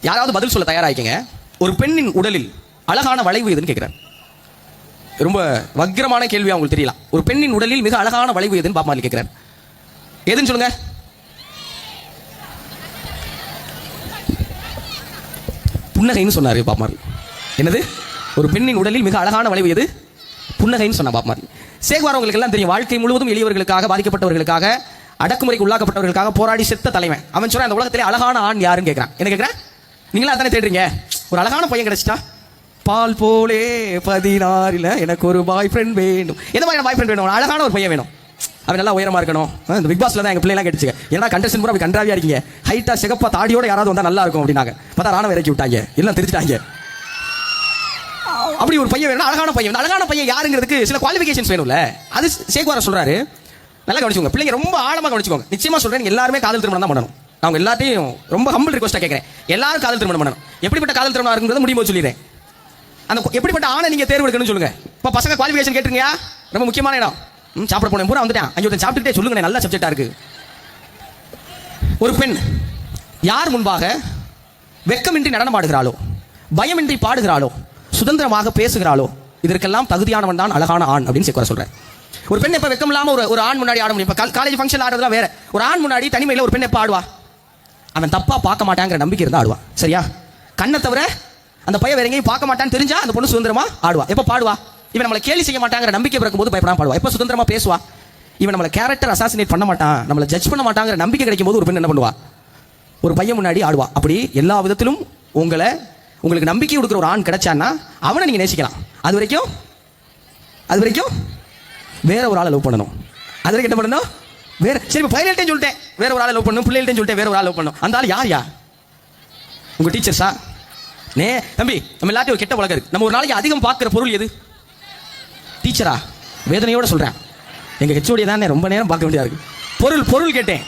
Speaker 4: யாராவது பதில் சொல்ல தயாராகிக்கங்க. ஒரு பெண்ணின் உடலில் அழகான வளைவு எதுன்னு கேட்கிறார். ரொம்ப வக்கிரமான கேள்வி, அவங்களுக்கு தெரியலாம். ஒரு பெண்ணின் உடலில் மிக அழகான வளைவு எதுன்னு பாப் மார்லி கேட்கிறார். எதுன்னு சொல்லுங்க? புன்னகைன்னு சொன்னாரு பாப் மார்லி. என்னது? ஒரு பெண்ணின் உடலில் மிக அழகான வளைவு எது? புன்னகைன்னு சொன்ன பாப் மார்லி. சேகுவார் உங்களுக்கு எல்லாம் தெரியும். வாழ்க்கை முழுவதும் எளியவர்களுக்காக, பாதிக்கப்பட்டவர்களுக்காக, அடக்குமுறைக்கு உள்ளாக்கப்பட்டவர்களுக்காக போராடி செத்த தலைவன். அவன் சொல்றான், அந்த உலகத்திலே அழகான ஆண் யாருன்னு கேட்கிறான். என்ன கேட்கிறேன்? நீங்களா தானே தேடுறீங்க. ஒரு அழகான பையன் கிடைச்சிட்டா, பால் போலே 16 எனக்கு ஒரு பாய் ஃப்ரெண்ட் வேணும். எந்த மாதிரி பாய் ஃப்ரெண்ட் வேணும்? அழகான ஒரு பையன் வேணும். அவன் நல்லா உயரமா இருக்கணும். இந்த பிக் பாஸ்ல தான் எங்க பிள்ளைலாம் கேட்டுச்சு, ஏன்னா கண்டஸ்டன் பூரா அப்படி கன்றாவியா இருக்கீங்க, ஹைட்டா சிகப்பா தாடியோட யாராவது வந்தா நல்லா இருக்கும் அப்படின்னாங்க. பார்த்தா ராணுவ இறக்கி விட்டாங்க, எல்லாம் தெரிஞ்சுட்டாங்க. அப்படி ஒரு பையன் வேணும், அழகான பையன். அழகான பையன் யாருங்கிறதுக்கு சில குவாலிஃபிகேஷன்ஸ் வேணும்ல. அது சேகுவார சொல்றாரு. நல்லா கவனிச்சுக்கோங்க பிள்ளைங்க, ரொம்ப ஆழமா கவனிச்சுக்கோங்க. நிச்சயமா சொல்றேன், நீங்க எல்லாருமே காதல் திருமணம் தான் பண்ணணும். நான் எல்லாத்தையும் ரொம்ப ஹம்பிள் ரிக்வெஸ்டா கேட்கிறேன். எல்லாரும் காதல் திருமணம் பண்ணணும். எப்படிப்பட்ட காதல் திருமணம் இருக்குங்கிறத முடியும்போது சொல்லிடுறேன். அந்த எப்படிப்பட்ட ஆணை நீங்க தேர்வு எடுக்கணும்னு சொல்லுங்க. இப்போ பசங்க குவாலிஃபிகேஷன் கேட்டுருங்க. ரொம்ப முக்கியமான இடம். சாப்பிட போனேன் பூரா வந்துட்டான், அங்கே ஒருத்தன் சாப்பிட்டுட்டே சொல்லுங்க, நல்ல சப்ஜெக்டா இருக்கு. ஒரு பெண் யார் முன்பாக வெட்கமின்றி நடனமாடுகிறாளோ, பயமின்றி பாடுகிறாளோ, சுதந்திரமாக பேசுகிறாளோ, இதற்கெல்லாம் தகுதியானவன் தான் அழகான ஆண் அப்படின்னு சேகுவார் சொல்றார். ஒரு பெண் எப்ப வெக்கம் இல்லாம ஒரு ஆண் முன்னாடி ஆட முடியும்? இப்ப காலேஜ் ஃபங்க்ஷன் ஆடுறதுலாம் வேற. ஒரு ஆண் முன்னாடி தனிமையில ஒரு பெண் எப்ப ஆடுவா? அவன் தப்பா பார்க்க மாட்டாங்கிற நம்பிக்கை இருந்தா ஆடுவா. சரியா? கண்ணை தவிர அந்த பையன் வேற எங்கேயும் பார்க்க மாட்டான்னு தெரிஞ்சா அந்த பொண்ணு சுதந்திரமா ஆடுவா. எப்ப பாடுவா? இவன் நம்மளை கேலி செய்ய மாட்டாங்கிற நம்பிக்கை பிறக்கும்போது பயப்படாம பாடுவா. எப்ப சுதந்திரமா பேசுவா? இவன் நம்மளை கேரக்டர் அசாசினேட் பண்ண மாட்டான், நம்மளை ஜட்ஜ் பண்ண மாட்டாங்கிற நம்பிக்கை கிடைக்கும் போது ஒரு பெண் என்ன பண்ணுவா? ஒரு பையன் முன்னாடி ஆடுவா. அப்படி எல்லா விதத்திலும் உங்களுக்கு நம்பிக்கை கொடுக்குற ஒரு ஆண் கிடைச்சான்னா அவனை நீங்க நேசிக்கலாம். அது வரைக்கும் வேற ஒரு ஆளை லவ் பண்ணணும். அது வரைக்கும் என்ன பண்ணணும்? வேற. சரி, இப்போ பையன்கிட்டையும் சொல்லிட்டேன் வேற ஒரு ஆளை லவ் பண்ணணும், பிள்ளைகள்ட்டையும் சொல்லிட்டேன் வேற ஒரு ஆளை லவ் பண்ணணும். அந்த ஆள் யார்? உங்க டீச்சர்ஸா? தம்பி, நம்ம எல்லாத்தையும் ஒரு கெட்ட பழக்கம் இருக்கு. நம்ம ஒரு நாளைக்கு அதிகம் பார்க்குற பொருள் எது? டீச்சரா? வேதனையோட சொல்றேன், எங்க ஹெச்ஓடி தான் ரொம்ப நேரம் பார்க்க வேண்டியதா இருக்கு. பொருள் கேட்டேன்.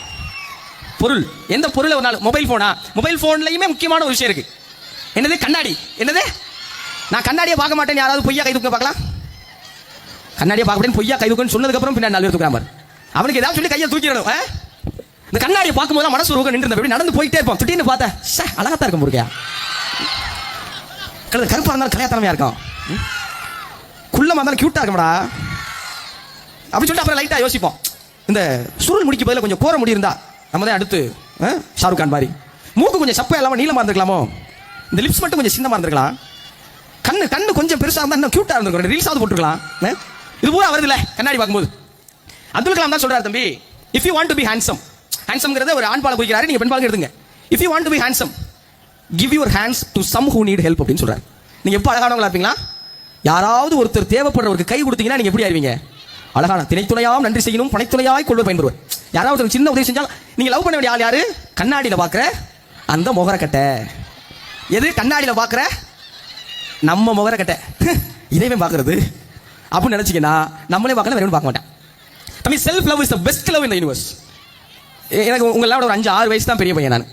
Speaker 4: பொருள் எந்த பொருளை? ஒரு நாள் மொபைல் போனா, மொபைல் போன்லயுமே முக்கியமான ஒரு விஷயம் இருக்கு. என்னது? கண்ணாடி. என்னது? நான் கண்ணாடியை பார்க்க மாட்டேன் யாராவது பொய்யா கை தூக்க பார்க்கலாம்? கண்ணாடியை பார்க்க மாட்டேன் பொய்யா கை தூக்கன்னு சொன்னதுக்கு அப்புறம் பின்னாடி 4 பேர் தூக்குறான் பாரு. அவனுக்கு ஏதாவது சொல்லி கையை தூக்கிடணும். இந்த கண்ணாடியை பார்க்கும்போது மனசு ஒரு நின்று இருந்த நடந்து போயிட்டே இருப்பான். திடீர்னு பார்த்தா அழகாத்தான் இருக்கும் முருகையா, கருப்பா இருந்தாலும் கலையாத்தனமையா இருக்கும். குள்ளமா இருந்தாலும் கியூட்டா இருக்கும்டா அப்படி சொல்லிட்டு அப்புறம் லைட்டா யோசிப்போம். இந்த சுருள் முடிக்கு பதிலாக கொஞ்சம் கோர முடி இருந்தா நம்ம தான் அடுத்து ஷாருக் கான் மாதிரி. மூக்கு கொஞ்சம் சப்பை இல்லாம நீளமா இருந்திருக்கலாமோ, இந்த லிப்ஸ் மட்டும் கொஞ்சம் சின்னமா இருந்திருக்கலாம், கண்ணு கொஞ்சம் பெருசா இருந்தா இன்னும் கியூட்டா இருந்திருக்கும், ரீல்ஸாவது போட்டுருக்கலாம். இது பூரா வருது இல்ல கண்ணாடி பார்க்கும்போது. அப்துல் கலாம் தான் சொல்றாரு, தம்பி if you want to be handsome, ஹேண்ட்ஸம்ங்கிறத ஒரு ஆண் பாலை குறிக்கிறாரு, நீங்க பெண் பாலை எடுத்துங்க. If you want to be handsome give your hands to some who need help அப்படின்னு சொல்றாரு. நீங்க எப்போ அழகானவங்களா இருப்பீங்களா? யாராவது ஒருத்தர் தேவைப்படுறவருக்கு கை கொடுத்தீங்கன்னா நீங்க எப்படி ஆயிருவீங்க? அழகான திணைத்துணையாம் நன்றி செய்யணும் பனைத்துணையாய் கொள்வர் பயன்படுவர். யாராவது ஒரு சின்ன உதவி செஞ்சாலும் நீங்க லவ் பண்ண வேண்டிய ஆள் யாரு? கண்ணாடியில பாக்குற அந்த முகரக்கட்டை. எது கண்ணாடியில பாக்குற நம்ம முகரக்கட்டை. இதைவே பாக்குறது அப்படின்னு நினைச்சீங்கன்னா நம்மளே பார்க்கல, வேற பார்க்க மாட்டேன். தம்பி self love is the best love in the universe. எனக்கு உங்களோட ஒரு 5-6 வயசு தான் பெரிய பையன் நான்.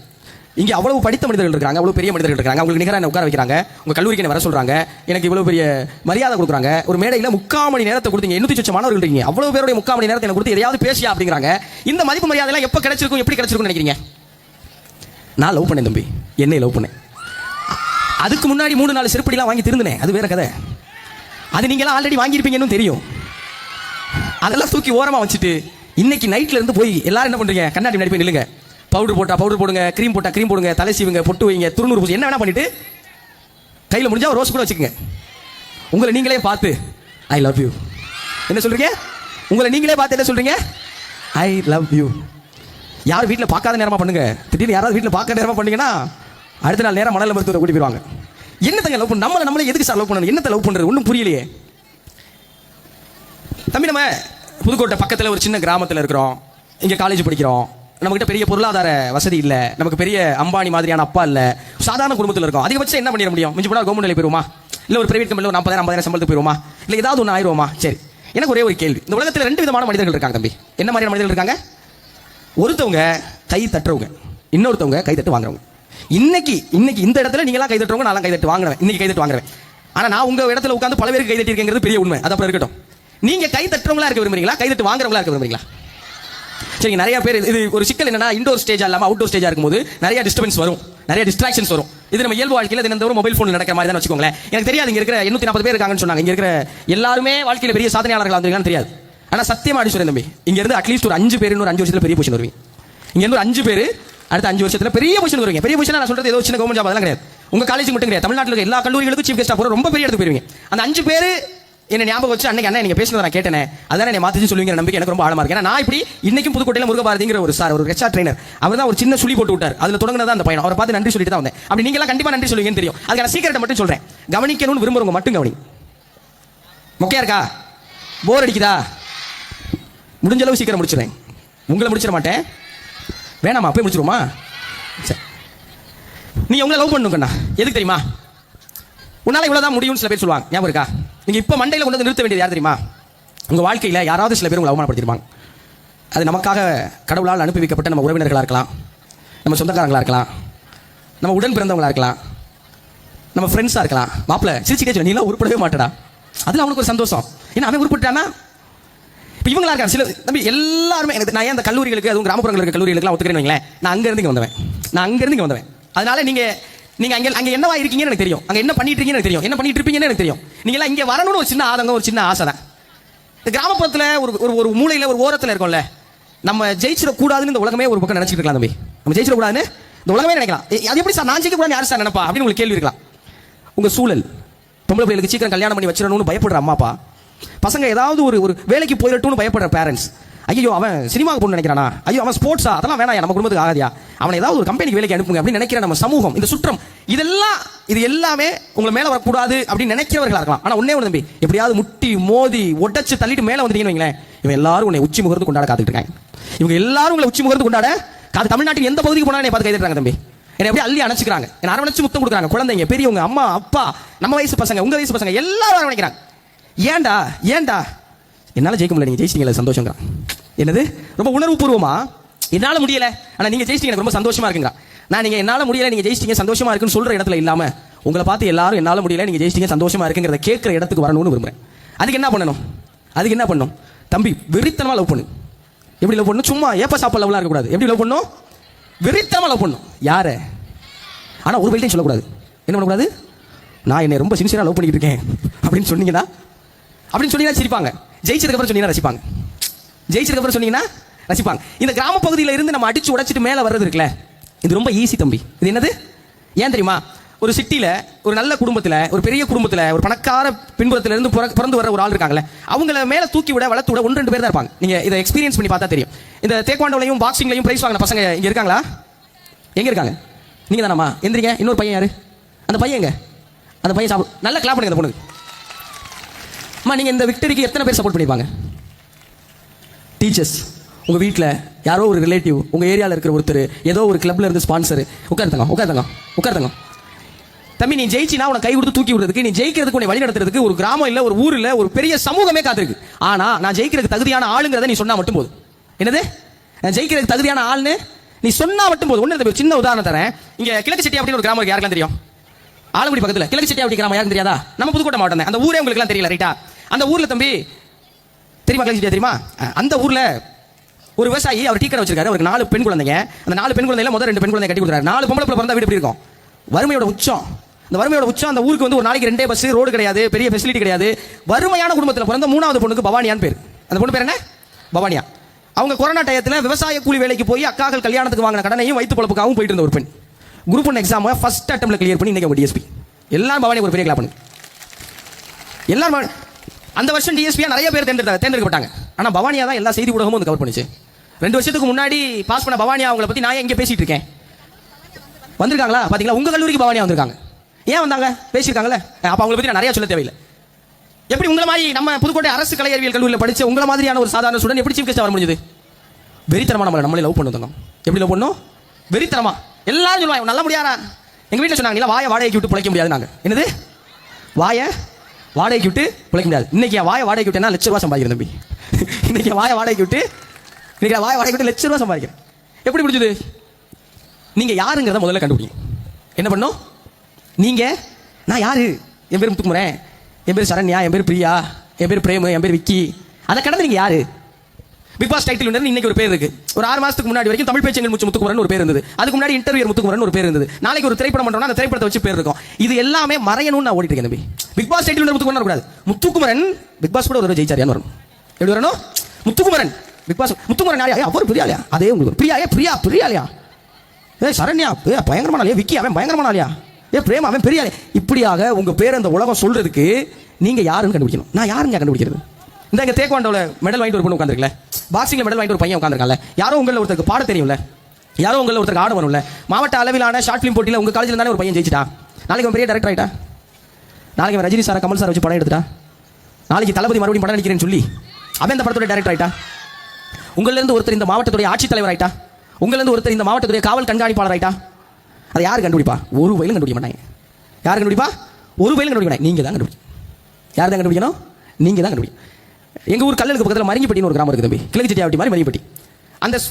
Speaker 4: இங்கே அவ்வளவு படித்த மனிதர்கள் இருக்காங்க, அவ்வளவு பெரிய மனிதர்கள் இருக்காங்க. உங்களுக்கு நிகராக என்ன உட்கார வைக்கிறாங்க, உங்க கல்லூரிக்கு என்ன வர சொல்றாங்க, எனக்கு இவ்வளவு பெரிய மரியாதை கொடுக்குறாங்க. ஒரு மேடையில் 3/4 மணி நேரத்தை கொடுத்தீங்க, 800 மாணவர்கள் இருக்கீங்க, அவ்வளவு பேருடைய 3/4 மணி நேரத்தை எனக்கு கொடுத்து எதையாவது பேசியா அப்படிங்கிறாங்க. இந்த மதிப்பு மரியாதை எல்லாம் எப்போ கிடைச்சிருக்கும், எப்படி கிடைச்சிருக்கும்னு நினைக்கிறீங்க? நான் லவ் பண்ணேன் தம்பி, என்னை லவ் பண்ணேன். அதுக்கு முன்னாடி 3-4 செருப்படிலாம் வாங்கி திருந்தினேன், அது வேற கதை. அது நீங்களாம் ஆல்ரெடி வாங்கியிருப்பீங்கன்னு தெரியும். அதெல்லாம் தூக்கி ஓரமா வச்சுட்டு இன்னைக்கு நைட்ல இருந்து போய் எல்லாரும் என்ன பண்றீங்க, கண்ணாடி முன்னாடி போய் நில்லுங்க, பவுடர் போட்டா பவுடர் போடுங்க, கிரீம் போட்டா கிரீம் போடுங்க, தலை சீவுங்க, பொட்டு வைங்க, துருநூறு பூசி என்ன வேணா பண்ணிட்டு கையில் முடிஞ்சா ஒரு ரோஸ் கூட வச்சுக்கோங்க. உங்களை நீங்களே பார்த்து ஐ லவ் யூ என்ன சொல்றீங்க? உங்களை நீங்களே பார்த்து என்ன சொல்றீங்க? I love you. யார் வீட்டில் பார்க்காத நேரமா பண்ணுங்க. திடீர்னு யாராவது வீட்டில் பார்க்காத நேரமா பண்ணீங்கன்னா அடுத்த நாள் நேரம் மணல மருத்துவரை கூட்டி போயிடுவாங்க. என்னத்தங்க லவ் பண்ண, நம்மளே எதுக்கு சார் லவ் பண்ணணும், என்னத்தை லவ் பண்றது ஒன்றும் புரியலையே. தம்பி நம்ம புதுக்கோட்டை பக்கத்தில் ஒரு சின்ன கிராமத்தில் இருக்கிறோம், இங்கே காலேஜ் படிக்கிறோம், நம்மகிட்ட பெரிய பொருளாதார வசதி இல்லை, நமக்கு பெரிய அம்பானி மாதிரியான அப்பா இல்லை, சாதாரண குடும்பத்தில் இருக்கோம். அதிகபட்சம் என்ன பண்ணிட முடியும்? மிஞ்சி போனால் கவர்மெண்ட் வேலை போயிருமா, இல்லை ஒரு பிரைவேட் கம்பெனியில் ஒரு 40,000-50,000 சம்பளத்துக்கு போயிருமா, இல்லை ஏதாவது ஒன்று ஆயிடுவோமா? சரி, எனக்கு ஒரே ஒரு கேள்வி. இந்த உலகத்தில் 2 விதமான மனிதர்கள் இருக்காங்க தம்பி. என்ன மாதிரியான மனிதர்கள் இருக்காங்க? ஒருத்தவங்க கை தட்டுறவங்க, இன்னொருத்தவங்க கை தட்டு வாங்குறவங்க. இன்னைக்கு இந்த இடத்துல நீங்களா கை தட்டுறவங்க, நான் கை தட்டு வாங்குறேன், இன்னைக்கு கை தட்டு வாங்குறேன். ஆனால் நான் உங்க இடத்துல உட்காந்து பல பேருக்கு கை தட்டி இருக்கேங்கிறது பெரிய உண்மை. அது அப்புறம் இருக்கட்டும். நீங்க கை தட்டுறவங்களா இருக்க விரும்புறீங்களா, கை தட்டு வாங்குறவங்களா இருக்க விரும்புறீங்களா? சரி, நிறைய பேர் இது ஒரு சிக்கல் என்னன்னா, இன்டோர் ஸ்டேஜா இல்லாம அவுட்டோர் ஸ்டேஜா இருக்கும்போது நிறைய டிஸ்டர்பன்ஸ் வரும், நிறைய டிஸ்ட்ராக்ஷன்ஸ் வரும். இது நம்ம இயல்பு வாழ்க்கையில் தினந்தோறும் மொபைல் ஃபோன் நடக்கிற மாதிரி தான் வச்சுக்கோங்களேன். எனக்கு தெரியாது இங்க இருக்கிற 840 பேர் இருக்காங்கன்னு சொன்னாங்க. இங்க இருக்கிற எல்லாருமே வாழ்க்கையில பெரிய சாதனையாளர்கள் வந்திருக்கான்னு தெரியாது. ஆனா சத்தியமா அடி சொல்றேன் தம்பி, இங்க இருந்து அட்லீஸ்ட் ஒரு 5 பேர் இன்னொரு 5 வருஷத்துல பெரிய பொசிஷன் வருவீங்க. இங்க இருந்து ஒரு 5 பேர் அடுத்த 5 வருஷத்துல பெரிய பொசிஷன் வருவீங்க. பெரிய பொசிஷன் நான் சொல்றது ஏதோ சின்ன கவர்மெண்ட் ஜாப் அதெல்லாம் கிடையாது. உங்க காலேஜ் மட்டும் கிடையாது, தமிழ்நாட்டில் இருக்க எல்லா கல்லூரிகளுக்கும் சீஃப் கெஸ்டா போற ரொம்ப பெரிய இடத்துக்கு போயிருவீங்க. அந்த 5 பேர் என்ன ஞாபகம் வச்சு அன்னைக்கு அண்ணா நீங்க பேசுனதை நான் கேட்டேனே, அதான் என்னை மாத்தி சொல்லுவீங்க நம்பிக்கை எனக்கு ரொம்ப ஆழமா இருக்கு. ஏன்னா நான் இப்படி இன்னைக்கும் புதுக்கோட்டையில முருகபாரதிங்கிற ஒரு சார், ஒரு ரெச்சா ட்ரைனர், அவர் தான் ஒரு சின்ன சுழி போட்டு விட்டார். அதுல தொடங்கினதா அந்த பையன். அவரை பார்த்து நன்றி சொல்லிட்டு தான் வந்தேன். அப்படி நீங்க எல்லாம் கண்டிப்பா நன்றி சொல்லுவீங்கன்னு தெரியும். அதுக்கான சீக்கிரத்தை மட்டும் சொல்றேன், கவனிக்கணும்னு விரும்புறவங்க மட்டும் கவனி. மொக்கையா இருக்கா, போர் அடிக்குதா, முடிஞ்ச அளவு சீக்கிரம் முடிச்சிடுறேன். உங்களை முடிச்சிட மாட்டேன், வேணாமா போய் முடிச்சிருவோமா? சரி, நீ உங்களை லவ் பண்ணுங்கண்ணா, எதுக்கு தெரியுமா? உன்னால இவ்வளவுதான் முடியும்னு சில பேர் சொல்லுவாங்க, ஞாபகம் இருக்கா? நீங்க இப்ப மண்டையில கொண்டு வந்து நிறுத்த வேண்டியது யார் தெரியுமா? உங்க வாழ்க்கையில யாராவது சில பேர் உங்களை அவமானப்படுத்திருப்பாங்க. அது நமக்காக கடவுளால் அனுப்பி வைக்கப்பட்ட நம்ம உறவினர்களா இருக்கலாம், நம்ம சொந்தக்காரங்களா இருக்கலாம், நம்ம உடன் பிறந்தவங்களா இருக்கலாம், நம்ம ஃப்ரெண்ட்ஸா இருக்கலாம். மாப்பிள்ள சிரிச்சுட்டே நீ எல்லாம் உருப்படவே மாட்டடா, அதுல அவனுக்கு ஒரு சந்தோஷம். ஏன்னா அவன் உருப்பிட்டானா இப்போ இவங்களா இருக்காங்க சில தம்பி எல்லாருமே. எனக்கு நான் ஏன் அந்த கல்லூரிகளுக்கு, அதுவும் கிராமப்புறங்கள் இருக்க கல்லூரிகளுக்குலாம் ஒத்துக்கிறேன்னு வைங்களேன், நான் அங்கேருந்து இங்கே வந்தவன். அதனால நீங்க அங்கே என்னவா இருக்கீங்கன்னு எனக்கு தெரியும், அங்கே என்ன பண்ணிட்டு இருக்கீங்கன்னு எனக்கு தெரியும், என்ன பண்ணிட்டு இருப்பீங்கன்னு எனக்கு தெரியும். நீங்களாம் இங்கே வரணும்னு ஒரு சின்ன ஆதங்கம், ஒரு சின்ன ஆசை தான். இந்த கிராமப்புறத்தில் ஒரு மூலையில் ஒரு ஓரத்தில் இருக்கும்ல, நம்ம ஜெயிச்சிடக்கூடாதுன்னு இந்த உலகமே ஒரு பக்கம் நினைச்சிட்டு இருக்கலாம் தம்பி. நம்ம ஜெயிச்சிடக்கூடாதுன்னு இந்த உலகமே நினைக்கலாம். அது எப்படி சார் நான் ஜெயிக்கக்கூடாது யார் சார் நினைப்பா அப்படின்னு உங்களுக்கு கேள்வி இருக்கலாம். உங்க சூழல், பொம்பளை பிள்ளைகளுக்கு சீக்கிரம் கல்யாணம் பண்ணி வச்சிடணும்னு பயப்படுற அம்மா அப்பா, பசங்க ஏதாவது ஒரு வேலைக்கு போயிடட்டும்னு பயப்படுற பேரண்ட்ஸ், ஐயோ அவன் சினிமாவுக்கு போகணும்னு நினைக்கிறானா, ஐயோ அவன் ஸ்போர்ட்ஸா, அதெல்லாம் வேணாம் நம்ம குடும்பத்துக்கு ஆகாதியா, அவனை ஏதாவது ஒரு கம்பெனிக்கு வேலைக்கு அனுப்புங்க அப்படின்னு நினைக்கிற நம்ம சமூகம், இந்த சுற்றம், இது எல்லாமே உங்களை மேல வரக்கூடாது அப்படின்னு நினைக்கிறவர்களா இருக்கலாம். ஆனா ஒன்னே ஒன்று தம்பி, எப்படியாவது முட்டி மோதி உடைச்சு தள்ளிட்டு மேல வந்துட்டீங்கன்னு வைங்களேன், இவன் எல்லாரும் உன்னை உச்சி முகர்ந்து கொண்டாட காத்துட்டு இருக்காங்க. இவங்க எல்லாரும் உங்களை உச்சி முகர்ந்து கொண்டாட தமிழ்நாட்டில் எந்த பகுதிக்கு போனாலும் பார்த்து கைதுறாங்க தம்பி. என்னை அப்படியே அள்ளி அணைச்சிக்கிறாங்க, என்னை அரவணைச்சு முத்தம் கொடுக்குறாங்க. குழந்தைங்க, பெரியவங்க, அம்மா அப்பா, நம்ம வயசு பசங்க, உங்க வயசு பசங்க எல்லாரும் அரவணைக்கிறாங்க. ஏன்டா என்னால ஜெயிக்க முடியல, நீங்க ஜெயிச்சிட்டீங்களா சந்தோஷங்க. என்னது ரொம்ப உணர்வு பூர்வமா, என்னால முடியல ஆனா நீங்க ஜெயிச்சிட்டீங்க எனக்கு ரொம்ப சந்தோஷமா இருக்குங்க. நான் நீங்க என்னால முடியல நீங்க ஜெயிச்சிட்டீங்க சந்தோஷமா இருக்குன்னு சொல்ற இடத்துல இல்லாம, உங்களை பார்த்து எல்லாரும் என்னால முடியல நீங்க ஜெயிச்சிட்டீங்க சந்தோஷமா இருக்குங்கிறத கேட்கிற இடத்துக்கு வரணும்னு விரும்புறேன். அதுக்கு என்ன பண்ணணும் தம்பி? வெறித்தனமா லவ் பண்ணு. எப்படி லவ் பண்ணணும்? சும்மா ஏப்ப சாப்பா லவ்லாம் இருக்கக்கூடாது. எப்படி லவ் பண்ணணும்? வெறித்தனமா லவ் பண்ணணும். யார? ஆனா ஒரு பையன் சொல்லக்கூடாது. என்ன பண்ணக்கூடாது? நான் என்னை ரொம்ப சின்சியராக லவ் பண்ணிட்டு இருக்கேன் அப்படின்னு சொன்னீங்கன்னா சிரிப்பாங்க. ஜெயிச்சதுக்கு அப்புறம் சொன்னீங்கன்னா ரசிப்பாங்க. ஜெயிச்சதுக்கு அப்புறம் சொன்னீங்கன்னா ரசிப்பாங்க. இந்த கிராம பகுதியில் இருந்து நம்ம அடிச்சு உடைச்சிட்டு மேலே வர்றது இருக்குல்ல, இது ரொம்ப ஈஸி தம்பி. இது என்னது ஏன் தெரியுமா? ஒரு சிட்டியில் ஒரு நல்ல குடும்பத்தில், ஒரு பெரிய குடும்பத்தில், ஒரு பணக்கார பின்புறத்துல இருந்து பிறந்து வர ஒரு ஆள் இருக்காங்களே, அவங்கள மேலே தூக்கி விட வளர்த்து விட 1-2 பேர் தான் இருப்பாங்க. நீங்கள் இதை எக்ஸ்பீரியன்ஸ் பண்ணி பார்த்தா தெரியும். இந்த தேக்வாண்டோலையும் பாக்ஸிங்லையும் பிரைஸ் வாங்கின பசங்க இங்கே இருக்காங்களா? எங்கே இருக்காங்க? நீங்கள் தானம்மா? எந்திரிங்க. இன்னொரு பையன் யாரு? அந்த பையன் எங்க? அந்த பையன் சாப்பிடு. நல்லா கிளாப் பண்ணுங்க அந்த பொண்ணுக்கு. அம்மா, நீங்கள் இந்த விக்டரிக்கு எத்தனை பேர் சப்போர்ட் பண்ணிப்பாங்க? டீச்சர்ஸ், உங்கள் வீட்டில் யாரோ ஒரு ரிலேட்டிவ், உங்கள் ஏரியாவில் இருக்கிற ஒருத்தர், ஏதோ ஒரு கிளப்ல இருந்து ஸ்பான்சர். உட்காருங்க. தம்பி, நீ ஜெயிச்சினா உனக்கு கை கொடுத்து தூக்கி விடுறதுக்கு, நீ ஜெயிக்கிறதுக்கு, உன்னை வழி நடத்துறதுக்கு ஒரு கிராமம் இல்லை, ஒரு ஊர் இல்லை, ஒரு பெரிய சமூகமே காத்திருக்கு. ஆனா நான் ஜெயிக்கிறதுக்கு தகுதியான ஆளுங்கிறத நீ சொன்னா மட்டும் போதும். என்னது? நான் ஜெயிக்கிறதுக்கு தகுதியான ஆள்னு நீ சொன்னா மட்டும் போதும். ஒன்று ஒரு சின்ன உதாரணம் தரேன். இங்க கிழக்கு செட்டி அப்படின்னு ஒரு கிராமம் இருக்கு. யாருக்கெல்லாம் தெரியும்? ஆலங்குடி பக்கத்தில் கிழக்கு செட்டி அப்படி கிராமம் யாரும் தெரியாதா? நம்ம புதுக்கோட்டை மாவட்டம். அந்த ஊரே உங்களுக்கு எல்லாம் தெரியல, ரைட்டா? அந்த ஊர்ல தம்பி தெரியுமா? கிழக்கு செட்டியா தெரியுமா? அந்த ஊர்ல ஒரு விவசாயி, அவர் டீ கடை வச்சிருக்காரு. அவருக்கு 4 பெண் குழந்தைங்க. அந்த 4 பெண் குழந்தையில முதல் 2 பெண் குழந்தை கட்டி கொடுக்குறாரு. 4 பொம்பளை பிள்ளை பிறந்தா வீடு எப்படி இருக்கும்? வறுமையோட உச்சம். அந்த வறுமையோட உச்சம். அந்த ஊருக்கு வந்து ஒரு நாளைக்கு 2 பஸ், ரோடு கிடையாது, பெரிய ஃபெசிலிட்டி கிடையாது. வறுமையான குடும்பத்தில் பிறந்த 3வது பொண்ணுக்கு பவானியான்னு பேர். அந்த பொண்ணு பேர் என்ன? பவானியா. அவங்க கொரோனா டயத்தில் விவசாய கூலி வேலைக்கு போய் அக்காக்கள் கல்யாணத்துக்கு வாங்கின கடனையும் வயிற்று பொழப்புக்காகவும் போயிட்டு இருந்த ஒரு பெண். குரூப் 1 எக்ஸாம் ஃபர்ஸ்ட் அட்டெம்ப்ட்ல கிளியர் பண்ணி இன்னைக்கு டிஎஸ்பி. எல்லாரும் பவானியா ஒரு பெரிய கிளாப் பண்ணு. எல்லாரும் அந்த வருஷம் டிஎஸ்பியா நிறைய பேர் தேர்ந்தெடுக்கப்பட்டாங்க. ஆனா பவானியா தான் எல்லா செய்தி ஊடகமும் வந்து கவர் பண்ணிச்சு. 2 வருஷத்துக்கு முன்னாடி பாஸ் பண்ண பவானியா அவங்களை பத்தி நான் எங்க பேசிட்டு இருக்கேன். வந்திருக்காங்களா பாத்தீங்களா? உங்க கல்லூரிக்கு பவானியா வந்திருக்காங்க. ஏன் வந்தாங்க? பேசியிருக்காங்கல்ல. அப்ப அவங்களை பத்தி நான் நிறைய சொல்ல தேவையில்லை. எப்படி உங்களை மாதிரி நம்ம புதுக்கோட்டை அரசு கலை அறிவியல் கல்லூரியில் படிச்ச உங்களை மாதிரியான ஒரு சாதாரண ஸ்டூடெண்ட் எப்படி சீஃப் கெஸ்ட் வர முடியுது? வெறித்தனமா நம்மளை லவ் பண்ணுவோம். எப்படி லவ் பண்ணோம்? வெறித்தனமா. எல்லாரும் சொல்லுவாங்க நல்ல முடியாதா? எங்க வீட்டில் சொன்னாங்க, இல்ல வாயை வாடகைக்கு விட்டு பிழைக்க முடியாது. நாங்க என்னது? வாயை வாடகைக்கு விட்டு பிழைக்க முடியாது. இன்னைக்கு வாயை வாடகைக்கு விட்டேன்னா ₹1,00,000 சம்பாதிக்கிறேன் தம்பி. இன்னைக்கு வாயை வாடகைக்கு விட்டு ₹1,00,000 சம்பாதிக்கிறேன். எப்படி முடிஞ்சது? நீங்க யாருங்கிறத முதல்ல கண்டுபிடிங்க. என்ன பண்ணும்? நீங்க நான் யாரு? என் பேர் முத்துக்குமரன், என் பேர் சரண்யா, என் பேர் பிரியா, என் பேர் பிரேமு, என் பேர் விக்கி. அதை கடந்து நீங்க யாரு? பிக் பாஸ் டைட்டில் வின்னர் இன்னைக்கு ஒரு பேர் இருக்கு. ஒரு 6 மாசத்துக்கு முன்னாடி வரைக்கும் தமிழ் பேச்சங்கள் முத்துக்குமரன் ஒரு பேர் இருந்தது. அதுக்கு முன்னாடி இன்டர்வியூர் முத்துக்குமரன் ஒரு பேர் இருந்தது. நாளைக்கு ஒரு திரைப்படம் பண்றோம்னா அந்த திரைப்படத்தை வச்சு பேர் இருக்கும். இது எல்லாமே மறையணும்னு நான் ஓடிட்டு இருக்கேன் தம்பி. Bigg pass title winner Muthukumaran கூடாது. முத்துக்குமரன் பிக் பாஸ் கூட ஒரு ஜெயிச்சாரியான்னு வரணும். எப்படி வரணும்? Muthukumaran Bigg pass. முத்துக்குமரன் யாரையா? அவர் பிரியாலையா? அதே உங்களுக்கு பிரியாலையா? சரண்யா பயங்கரமான ஆளியா? விக்கி அவன் பயங்கரமான ஆளியா? பிரேம் அவன் பெரிய ஆளு. இப்படியாக உங்க பேர் அந்த உலகம் சொல்றதுக்கு நீங்க யாருன்னு கண்டுபிடிக்கணும். நான் யாருங்க கண்டுபிடிக்கிறது? இந்த இங்க தேக்வாண்டோல மெடல் வாங்கிட்டு ஒரு பொண்ணு உட்காந்துருக்கல, பாக்ஸிங்ல மெடல் வாங்கிட்டு ஒரு பையன் உட்காந்துருக்காங்க. யாரோ உங்களை ஒருத்தருக்கு பாட தெரியும்ல, யாரோ உங்களை ஒருத்தருக்கு ஆட வரும்ல. மாவட்ட அளவிலான ஷார்ட் பிலிம் போட்டியில் உங்க காலேஜில் தானே ஒரு பையன் ஜெயிச்சிட்டா. நாளைக்கு அவன் பெரிய டேரக்டர் ஆயிட்டா. நாளைக்கு அவன் ரஜினி சார், கமல் சார் வச்சு படம் எடுத்துட்டா. நாளைக்கு தளபதி மறுபடியும் படம் நடிக்கிறேன்னு சொல்லி அவன் இந்த படத்தோட டேரக்டர் ஆயிட்டா. உங்களிலிருந்து ஒருத்தர் இந்த மாவட்டத்துடைய ஆட்சித்தலைவர் ஆயிட்டா. உங்களிலிருந்து ஒருத்தர் இந்த மாவட்டத்துடைய காவல் கண்காணிப்பாளர் ஆயிட்டா. அதை யார் கண்டுபிடிப்பா? ஒரு வயலும் கண்டுபிடிக்க மாட்டாங்க. யார் கண்டுபிடிப்பா? ஒரு வயலும் கண்டுபிடிக்க மாட்டாங்க. நீங்க தான் கண்டுபிடிக்கணும். யார் தான் கண்டுபிடிக்கணும்? நீங்க தான் கண்டுபிடிக்கணும். எங்க ஊர் கல்லலுக்கு பக்கத்தில் மரிங்கப்பட்டின்னு ஒரு கிராமம் இருக்கு தம்பி. கிழக்கு செட்டியாவட்டி மாதிரி மரிங்கப்பட்டி.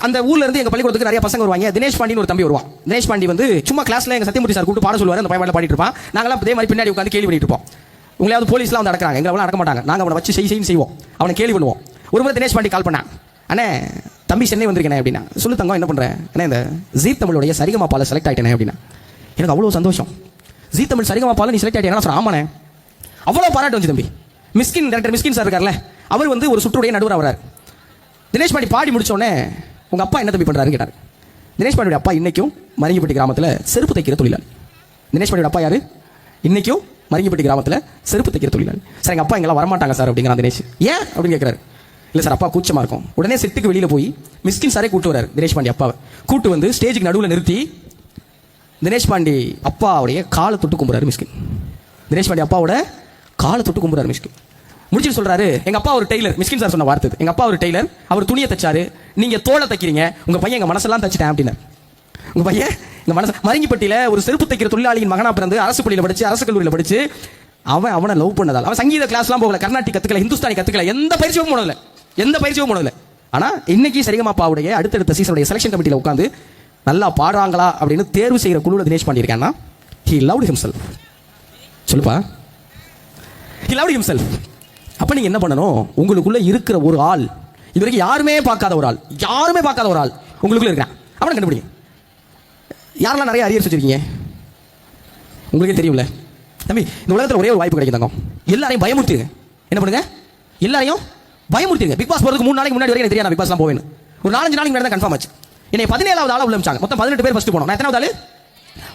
Speaker 4: அந்த ஊர்ல இருந்து எங்க பள்ளிக்கூடத்துக்கு நிறைய பசங்க வருவாங்க. தினேஷ் பாண்டின்னு ஒரு தம்பி வருவான். தினேஷ் பாண்டி வந்து சும்மா கிளாஸ்ல எங்க சத்தியமூர்த்தி சார் கூப்பிட்டு பாட சொல்லுவாரு. அந்த பையன் பாடிட்டு இருப்பான். நாங்களாம் அதே மாதிரி பின்னாடி உட்காந்து கேள்வி பண்ணிட்டு இருப்போம். உங்களையாவது போலீஸ்லாம் வந்து அடக்குறாங்க, எங்களை அடக்க மாட்டாங்க. நாங்க அவனை வச்சு செய்வோம், அவனை கேள்வி பண்ணுவோம். ஒரு முறை தினேஷ் பாண்டி கால் பண்ணான். அண்ணே தம்பி சென்னை வந்திருக்கேன் அப்படின்னா. சொல்லு தங்கம் என்ன பண்றேன்? அண்ணே இந்த ஜீ தமிழுடைய சரிகமாபால செலக்ட் ஆயிட்டேன் அப்படின்னா. எனக்கு அவ்வளோ சந்தோஷம். ஜீ தமிழ் சரிகமாபால நீ செலக்ட் ஆயிட்டேன் சொன்ன. ஆமாண்ணே. அவ்வளோ பாராட்டு வந்து தம்பி. மிஸ்கின் டேரக்டர் மிஸ்கின் சார் இருக்கார்ல, அவர் வந்து ஒரு சுற்றுடைய நடுவர் வரார். தினேஷ் பாண்டி பாடி முடிச்சோடனே உங்க அப்பா என்ன தம்பி பண்றாருன்னு கேட்டார். தினேஷ் பாண்டியோட அப்பா இன்னைக்கும் மரிங்கப்பட்டி கிராமத்தில் செருப்பு தைக்கிற தொழிலாளி. தினேஷ் பாண்டியோட அப்பா யாரு? இன்னைக்கும் மரிங்கப்பட்டி கிராமத்தில் செருப்பு தைக்கிற தொழிலாளி. சார் எங்கள் அப்பா இங்கெல்லாம் வரமாட்டாங்க சார் அப்படிங்கிறான் தினேஷ். ஏன் அப்படின்னு கேட்குறாரு. இல்லை சார் அப்பா கூச்சமாக இருக்கும். உடனே செட்டுக்கு வெளியில் போய் மிஸ்கின் சாரே கூட்டு வராரு. தினேஷ் பாண்டி அப்பாவை கூட்டு வந்து ஸ்டேஜுக்கு நடுவில் நிறுத்தி தினேஷ் பாண்டி அப்பாவுடைய காலை தொட்டு கும்புறாரு மிஸ்கின். தினேஷ் பாண்டி அப்பாவோட காலை தொட்டு கும்புறாரு மிஸ்கின். முடிச்சுட்டு சொல்றாரு, எங்க அப்பா ஒரு டெய்லர். மிஸ்கின் சார் சொன்ன வார்த்தை, எங்க அப்பா ஒரு டெய்லர், அவர் துணியை தைச்சாரு, நீங்க தோலை தைக்கிறீங்க, உங்க பையன் எங்க மனசெல்லாம் தைச்சிட்டேன் அப்படின்னு. உங்க பையன் எங்க மனசு. மரிங்கப்பட்டியில ஒரு செருப்பு தைக்கிற தொழிலாளியின் மகனா பிறந்து அரசு பள்ளியில் படிச்சு, அரசு கல்லூரியில் படிச்சு, அவனை லவ் பண்ணதால் அவன் சங்கீத கிளாஸ்லாம் போகல, கர்நாடிக் கத்துக்கல, ஹிந்துஸ்தானி கத்துக்கல, எந்த பயிற்சியும் போனதில்லை. ஆனா இன்னைக்கு சரிகமாபாவுடைய அடுத்தடுத்த சீசனுடைய செலக்ஷன் கமிட்டியில் உட்காந்து நல்லா பாடுறாங்களா அப்படின்னு தேர்வு செய்கிற குழுவில் தினேஷ் பாண்டி இருக்கான்னா, he loved himself. சொல்லுப்பா, he loved himself. அப்ப நீங்க என்ன பண்ணணும்? உங்களுக்குள்ள இருக்கிற ஒரு ஆள், இதுவரைக்கும் யாருமே பார்க்காத ஒரு ஆள் உங்களுக்குள்ள இருக்கான். அவனை கண்டுபிடிங்க. யாரெல்லாம் நிறைய அரியர்ஸ் வச்சிருக்கீங்க? உங்களுக்கே தெரியும்ல. தம்பி இந்த உலகத்தில் ஒரே ஒரு வாய்ப்பு கிடைக்கும் தங்கம். எல்லாரையும் பயமுறுத்திடுங்க. என்ன பண்ணுங்க? எல்லாரையும் பயமுறுத்திடுங்க. பிக் பாஸ் போறதுக்கு 3 நாளைக்கு முன்னாடி வரைக்கும் எனக்கு தெரியாது நான் பிக் பாஸ்லாம் போவேன். ஒரு 4-5 நாளைக்கு முன்னாடி தான் கன்ஃபார்ம் ஆச்சு. என்னை 17வது ஆளா உள்ள அமிச்சாங்க. மொத்தம் 18 பேர் ஃபர்ஸ்ட் போனோம். நான் எத்தனாவது ஆளு?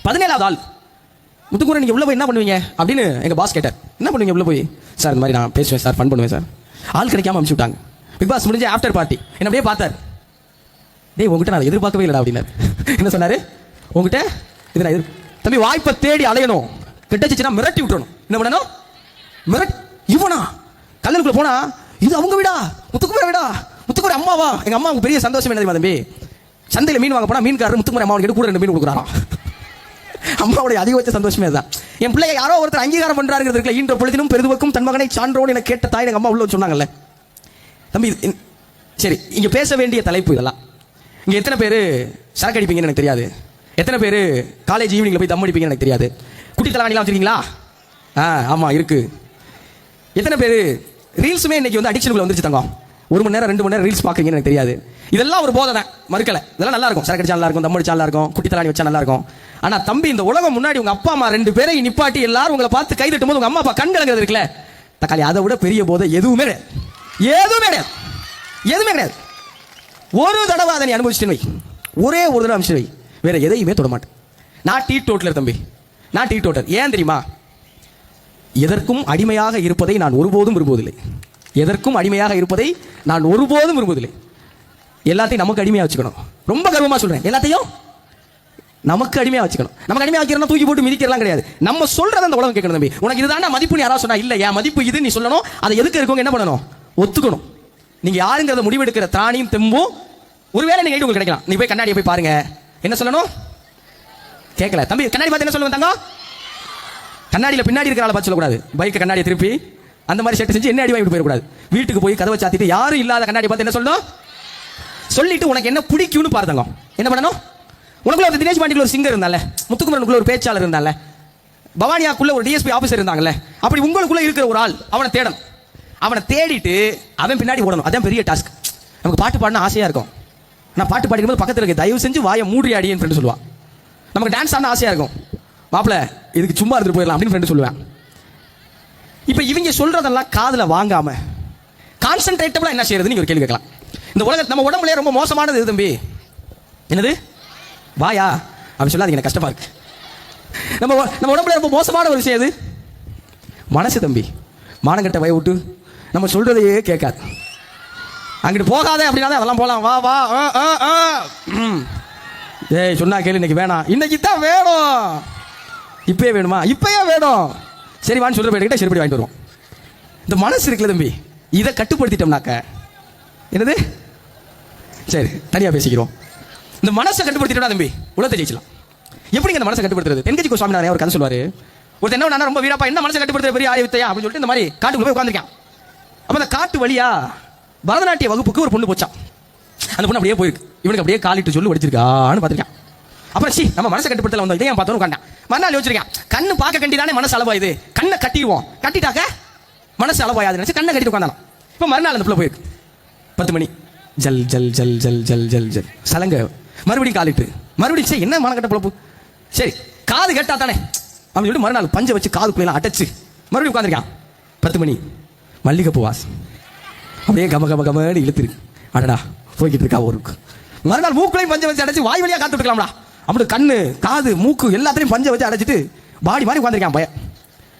Speaker 4: 17வது ஆள். முத்துக்குமரன் நீங்க உள்ள போய் என்ன பண்ணுவீங்க அப்படின்னு எங்க பாஸ் கேட்டார். என்ன பண்ணுவீங்க உள்ள போய்? சார் இந்த மாதிரி நான் பேசுவேன் சார், ஃபன் பண்ணுவேன் சார். ஆள் கிடைக்காம அனுப்பிச்சு விட்டாங்க. பிக் பாஸ் முடிஞ்ச ஆஃப்டர் பார்ட்டி என்ன அப்படியே பார்த்தார். டேய் உங்ககிட்ட நான் எதிர்பார்க்கவே இல்லடா அப்படின்னாரு. என்ன சொன்னாரு? உங்ககிட்ட இது நான் தம்பி வாய்ப்பை தேடி அலையணும். கிட்டச்சின்னா மிரட்டி விட்டுறணும். என்ன பண்ணணும்? இவனா கல்லனுக்குள்ள போனா இது அவங்க வீடா, முத்துக்குமர வீடா, முத்துக்குமர அம்மாவா? எங்க அம்மாவுக்கு பெரிய சந்தோஷம் என்ன தெரியுமா தம்பி? சந்தையில் மீன் வாங்க போனா மீன்காரர் முத்துக்குமர அம்மாவுக்கு கூட 2 மீன் கொடுக்குறாராம். அம்மாவுடைய அதிகபட்ச சந்தோஷமே தான். என் பிள்ளைய யாரோ ஒருத்தர் அங்கீகாரம் பண்றாருங்கிறது ஈன்ற பொழுதினும் பெருதுவக்கும் தன் மகனை சான்றோன்னு எனக்கு கேட்ட தாய் எங்க அம்மா உள்ள சொன்னாங்கல்ல தம்பி. சரி, இங்க பேச வேண்டிய தலைப்பு இதெல்லாம். இங்க எத்தனை பேர் சரக்கு அடிப்பீங்கன்னு எனக்கு தெரியாது. எத்தனை பேர் காலேஜ் ஈவினிங்ல போய் தம் அடிப்பீங்கன்னு எனக்கு தெரியாது. குட்டி தலைவாணிலாம் வச்சிருக்கீங்களா? ஆமா இருக்கு. எத்தனை பேர் ரீல்ஸுமே இன்னைக்கு வந்து அடிக்ஷனுக்குள்ள வந்துருச்சு தங்கம். 1 மணி நேரம் 2 மணி நேரம் ரீல்ஸ் பார்க்குறீங்கன்னு எனக்கு தெரியாது. இதெல்லாம் ஒரு போதை தான், மறுக்கலை. இதெல்லாம் நல்லா இருக்கும். சரக்கு அடிச்சா நல்லா இருக்கும், தம் அடிச்சா நல்லா இருக்கும், குட்டி தலைவாணி வச்சா நல்லா இருக்கும். ஆனா தம்பி இந்த உலகம் முன்னாடி உங்க அப்பா அம்மா 2 பேரையும் நிப்பாட்டி எல்லாரும் உங்களை பார்த்து கை தட்டும் போது உங்க அம்மா அப்பா கண் கலங்கிறது இருக்குல்ல தக்காளி, அதை விட பெரிய போதை எதுவுமே கிடையாது. எதுவுமே கிடையாது. ஒரு தடவை அதை நீ அனுபவிச்சுட்டு வை, ஒரே ஒரு தடவை அனுப்பிச்சு வை, வேற எதையுமே தொட மாட்டேன். நான் டீ டோட்டலர் தம்பி, நான் டீ டோட்டர். ஏன் தெரியுமா? எதற்கும் அடிமையாக இருப்பதை நான் ஒருபோதும் விரும்புவதில்லை. எதற்கும் அடிமையாக இருப்பதை நான் ஒருபோதும் விரும்புவதில்லை. எல்லாத்தையும் நமக்கு அடிமையாக வச்சுக்கணும். ரொம்ப கர்வமா சொல்றேன், எல்லாத்தையும் நமக்கு அடிமையாக வச்சுக்கணும். நமக்கு அடிமையாக வைக்கிறோம்னா தூக்கி போட்டு மிதிக்கிறலாம் கிடையாது. நம்ம சொல்றதை அந்த உலகம் கேட்கணும். தம்பி உனக்கு இதுதான் மதிப்புன்னு யாராவது சொன்னா இல்ல என் மதிப்பு இது நீ சொல்லணும். அதை எதுக்கு இருக்கவங்க என்ன பண்ணணும்? ஒத்துக்கணும். நீங்க யாருங்கிறத முடிவெடுக்கிற திராணியும் தெம்பும் ஒருவேளை நீங்க உங்களுக்கு கிடைக்கலாம். நீ போய் கண்ணாடியை போய் பாருங்க. என்ன சொல்லணும்? கேட்கல தம்பி, கண்ணாடி பார்த்து என்ன சொல்லுங்க தங்கம்? கண்ணாடியில் பின்னாடி இருக்கிற ஆளை பார்த்து சொல்லக்கூடாது. பைக்கை கண்ணாடியை திருப்பி அந்த மாதிரி செட்டு செஞ்சு என்ன அடி வாங்கிட்டு போயிடக்கூடாது. வீட்டுக்கு போய் கதவை சாத்திட்டு யாரும் இல்லாத கண்ணாடி பார்த்து என்ன சொல்லணும்? சொல்லிட்டு உனக்கு என்ன பிடிக்கும்னு பாருங்க. என்ன பண்ணணும்? உனக்குள்ள ஒரு தினேஷ் பாண்டிக்குள்ள ஒரு சிங்கர் இருந்தால, முத்துக்குமரனுக்குள்ள ஒரு பேச்சாளர் இருந்தால, பவானியாக்குள்ள ஒரு டிஎஸ்பி ஆபீசர் இருந்தாங்கல்ல, அப்படி உங்களுக்குள்ள இருக்கிற ஒரு ஆள் அவனை தேடணும். அவனை தேடிட்டு அவன் பின்னாடி ஓடணும். அதான் பெரிய டாஸ்க். நமக்கு பாட்டு பாடின ஆசையா இருக்கும். நான் பாட்டு பாடிக்கும்போது பக்கத்தில் இருக்க தயவு செஞ்சு வாயை மூடி அடின்னு ஃப்ரெண்டு சொல்லுவான். நமக்கு டான்ஸ் ஆன ஆசையா இருக்கும். மாப்பிள்ள இதுக்கு சும்மா இருந்துட்டு போயிடலாம் அப்படின்னு ஃப்ரெண்டு சொல்லுவேன். இப்போ இவங்க சொல்றதெல்லாம் காதுல வாங்காம கான்சென்ட்ரேட்டபிளா என்ன செய்யறது நீங்க ஒரு கேள்வி கேட்கலாம். இந்த உலகத்தில் நம்ம உடம்புல ரொம்ப மோசமானது தம்பி என்னது? வாயா அப்படி சொல்லாதீங்க, எனக்கு கஷ்டமா இருக்கு. நம்ம உடம்புல ரொம்ப மோசமான ஒரு விஷயம் எது? மனசு தம்பி. மானங்கட்ட வய விட்டு நம்ம சொல்றதையே கேட்காது. அங்கிட்டு போகாத அப்படின்னா அதெல்லாம் போகலாம். வா வா ஏய் சொன்னா கேளு, இன்னைக்கு வேணாம், இன்னைக்கு தான் வேணும், இப்பயே வேணுமா, இப்பயே வேணும், சரி வான்னு சொல்ற போயிட்டு சரி வாங்கிட்டு வருவோம். இந்த மனசு இருக்குல்ல தம்பி, இதை கட்டுப்படுத்திட்டோம்னாக்க என்னது? சரி தனியா பேசிக்கிறோம். இந்த மனசை கட்டுப்படுத்திட்டோம்னா தம்பி உலகத்தை ஜெயிச்சலாம். எப்படிங்க இந்த மனசை கட்டுப்படுத்துறது? தென்கட்சி கோஸ்வாமி ஒரு கதை சொல்லுவாரு. ஒரு என்ன ரொம்ப வீராப்பா என்ன மனசை கட்டுப்படுத்துற பெரிய ஆயுத்தையா அப்படின்னு சொல்லிட்டு இந்த மாதிரி காட்டுக்குள்ள போய் உட்காந்துருக்கான். அப்ப அந்த காட்டு வழியா பரதநாட்டிய வகுப்புக்கு ஒரு பொண்ணு போச்சான். அந்த பொண்ணு அப்படியே போயிருக்கு. இவனுக்கு அப்படியே காலிட்டு சொல்லி படிச்சிருக்கான்னு பார்த்துருக்கான். அப்புறம் நம்ம மனசை கட்டுப்படுத்தல வந்தோம், இதையும் பார்த்தோன்னு உட்காந்தான். மறுநாள் யோசிச்சிருக்கேன், கண்ணு பார்க்க கண்டிதானே மனசு அளவாயுது, கண்ணை கட்டிடுவோம், கட்டிட்டாக்க மனசு அளவாயாது நினைச்சு கண்ணை கட்டிட்டு உட்காந்தான். இப்போ மறுநாள் அந்த பிள்ளை போயிருக்கு. 10 மணி ஜல் ஜல் ஜல் ஜல் ஜல் ஜல் ஜல் சலங்க மறுபடியும் காலிட்டு மறுபடியும் என்ன மனம் கட்ட பிழப்பு, சரி காது கேட்டா தானே அப்படின்னு சொல்லிட்டு மறுநாள் பஞ்சை வச்சு காதுக்குள்ளெல்லாம் அடைச்சு மறுபடியும் உட்காந்துருக்கான். 10 மணி மல்லிகைப்பூ வாசம் அப்படியே கம கம கமன்னு இழுத்துருக்கு. அடடா போய்கிட்டு இருக்கா ஊருக்கு. மறுநாள் மூக்குலையும் பஞ்சை வச்சு அடைச்சு வாய் வழியா காத்து விட்டுக்கலாம்டா. அப்படி கண்ணு காது மூக்கு எல்லாத்தையும் பஞ்சை வச்சு அடைச்சிட்டு பாடி மாதிரி உட்காந்துருக்கான் பையன்.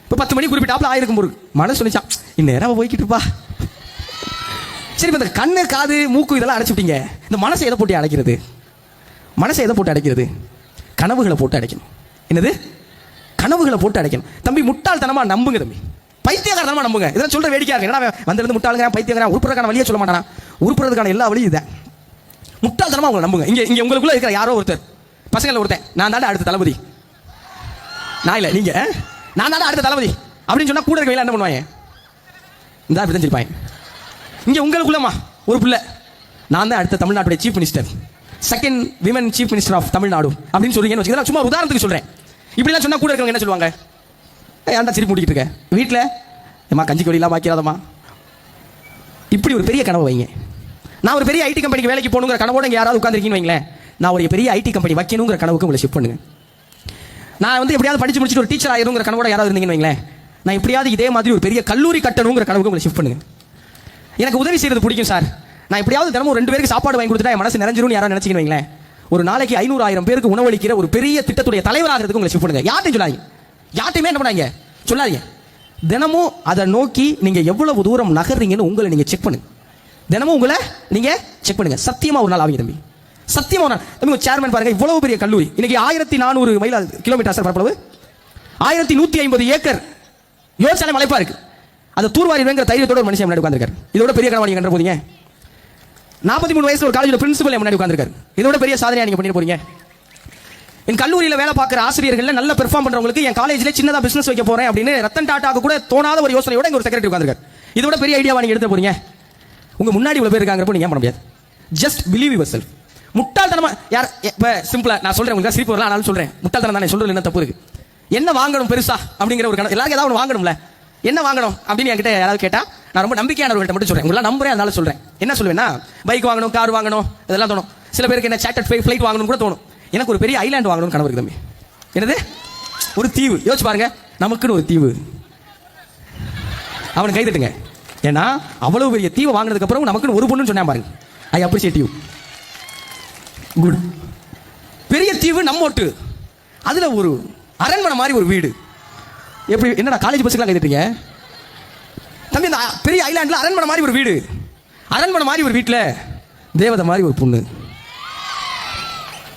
Speaker 4: இப்போ 10 மணி குறிப்பிட்டாப்புல ஆயிருக்கும் போது மனசு சொல்லிச்சான், இந்நேரம் போய்கிட்டு இருப்பா. சரி இப்போ இந்த கண்ணு காது மூக்கு இதெல்லாம் அடைச்சு விட்டீங்க, இந்த மனசை எதை போட்டு அடைக்கிறது? மனசை எதை போட்டு அடைக்கிறது? கனவுகளை போட்டு அடைக்கணும். என்னது? கனவுகளை போட்டு அடைக்கணும். தம்பி முட்டாள்தனமா நம்புங்க தம்பி, பைத்தியக்காரத்தனமா நம்புங்க. இதெல்லாம் சொல்ற வேடிக்கையா இருக்கு. ஏன்னா வந்திருந்து முட்டாளுங்க பைத்தியக்காரன் உருப்புறதுக்கான வழியே சொல்ல மாட்டானா, உருப்புறதுக்கான எல்லா வழியும் இதான். முட்டாள்தனமா உங்களை நம்புங்க. இங்க உங்களுக்குள்ள இருக்கிற யாரோ ஒருத்தர், பசங்களை ஒருத்தன், நான் தாண்டா அடுத்த தளபதி, நான் இல்லை நீங்க, நான் தாண்டா அடுத்த தளபதி அப்படின்னு சொன்னா கூட இருக்க என்ன பண்ணுவாங்க? இந்த அப்படி தான் இருப்பாங்க. இங்க உங்களுக்குள்ளமா ஒரு பிள்ளை, நான் தான் அடுத்த தமிழ்நாட்டுடைய chief minister, second women chief minister of Tamil அப்படின்னு சொல்றீங்கன்னு வச்சுக்கலாம். சும்மா உதாரணத்துக்கு சொல்றேன். இப்படிலாம் சொன்னா கூட இருக்கவங்க என்ன சொல்லுவாங்க? ஏன்டா சிரிப்பு முடிக்கிட்டு இருக்க, வீட்டில் ஏமா கஞ்சி கொடியெல்லாம் பாக்கிறாதம்மா. இப்படி ஒரு பெரிய கனவு வைங்க. நான் ஒரு பெரிய ஐடி கம்பெனிக்கு வேலைக்கு போகணுங்கிற கனவோட இங்கே யாராவது உட்காந்துருக்கீங்கன்னு வைங்களேன். நான் ஒரு பெரிய ஐடி கம்பெனி வைக்கணுங்கிற கனவுக்கு உங்களை ஷிஃப்ட் பண்ணுங்க. நான் வந்து எப்படியாவது படிச்சு முடிச்சுட்டு ஒரு டீச்சர் ஆயிருங்கிற கனவோட யாராவது இருந்தீங்கன்னு வைங்களேன், நான் எப்படியாவது இதே மாதிரி ஒரு பெரிய கல்லூரி கட்டணுங்கிற கனவுக்கு உங்களை ஷிஃப்ட் பண்ணுங்க. எனக்கு உதவி செய்யறது பிடிக்கும் சார், நான் எப்படியாவது தினமும் 2 பேருக்கு சாப்பாடு வாங்கி கொடுத்துட்டா என் மனசு நிறைஞ்சிரும் யாராவது நினைச்சிங்கன்னு வைங்களேன், ஒரு நாளைக்கு 500,000 பேருக்கு உணவளிக்கிற ஒரு பெரிய திட்டத்துடைய தலைவராகிறதுக்கு உங்களை ஷிஃப்ட் பண்ணுங்க. யார்ட்டையும் சொல்லாதீங்க, யார்ட்டையுமே என்ன பண்ணாங்க சொல்லாதீங்க. தினமும் அதை நோக்கி நீங்க எவ்வளவு தூரம் நகர்றீங்கன்னு உங்களை நீங்க செக் பண்ணுங்க. தினமும் உங்களை நீங்க செக் பண்ணுங்க. சத்தியமா ஒரு நாள் ஆவீங்க தம்பி, சத்தியமா ஒரு நாள். தம்பி சேர்மன் பாருங்க, இவ்வளவு பெரிய கல்லூரி இன்னைக்கு 1400 கிலோமீட்டர் சார் பரப்பளவு, 1150 ஏக்கர் யோசனை மலைப்பா இருக்கு. அதை தூர்வாரிங்கிற தைரியத்தோட ஒரு மனுஷன் முன்னாடி உட்கார்ந்திருக்காரு. இதோட பெரிய கனவு நீங்க கண்ட போறீங்க. 43 வயசுல ஒரு காலேஜ்ல பிரின்சிபல் முன்னாடி உட்கார்ந்திருக்காரு. இதோட பெரிய சாதனையா நீங்க பண்ணிட்டு போறீங்க. என் கல்லூரியில வேலை பார்க்குற ஆசிரியர்கள் நல்ல பெர்ஃபார்ம் பண்றவங்களுக்கு என் காலேஜ்ல சின்னதா பிசினஸ் வைக்க போறேன் அப்படின்னு ரத்தன் டாட்டாக்கு கூட தோணாத ஒரு யோசனையோட இங்க ஒரு செக்ரட்டரி உட்கார்ந்திருக்காரு. இதோட பெரிய ஐடியாவா நீங்க எடுத்து போறீங்க. உங்க முன்னாடி இவ்வளவு பேர் இருக்காங்கறப்ப நீங்க ஏன் பண்ண முடியாது? Just believe yourself. முட்டாள்தனமா யார் இப்ப சிம்பிளா நான் சொல்றேன், உங்களுக்கு சிரிப்பு வரலாம், ஆனாலும் சொல்றேன், முட்டாள்தனம் தானே சொல்றது, என்ன தப்பு இருக்கு? என்ன வாங்கணும் பெருசா அப்படிங்கிற ஒரு எல்லாருக்கும் ஏதாவது ஒன்று வாங்கணும்ல, என்ன வாங்கணும் அப்படின்னு என்கிட்ட யாராவது கேட்டா நான் ரொம்ப நம்பிக்கையானவர்கள்ட்ட மட்டும் சொல்றேன். உங்களை நம்புறேன், அதனால சொல்றேன். என்ன சொல்லுவேன்னா, பைக் வாங்கணும், கார் வாங்கணும், இதெல்லாம் தோணும். சில பேருக்கு என்ன சார்ட்டர்ட் ஃபிளைட் வாங்கணும் கூட தோணும். எனக்கு ஒரு பெரிய ஐலாண்ட் வாங்கணும்னு கனவு இருக்கு தம்பி. என்னது? ஒரு தீவு. யோசிச்சு பாருங்க, நமக்குன்னு ஒரு தீவு. அவனை கை தட்டுங்க. ஏன்னா அவ்வளவு பெரிய தீவை வாங்கினதுக்கு அப்புறம் நமக்குன்னு ஒரு பொண்ணுன்னு சொன்னா பாருங்க. I appreciate you. குட். பெரிய தீவு நம்மோட்டு, அதுல ஒரு அரண்மனை மாதிரி ஒரு வீடு. எப்படி? என்னடா காலேஜ் பஸ்ஸுக்கெல்லாம் கைதிட்டீங்க தம்பி? இந்த பெரிய ஐலாண்டில் அரண்மனை மாதிரி ஒரு வீடு, அரண்மனை மாதிரி ஒரு வீட்டில் தேவதை மாதிரி ஒரு பொண்ணு,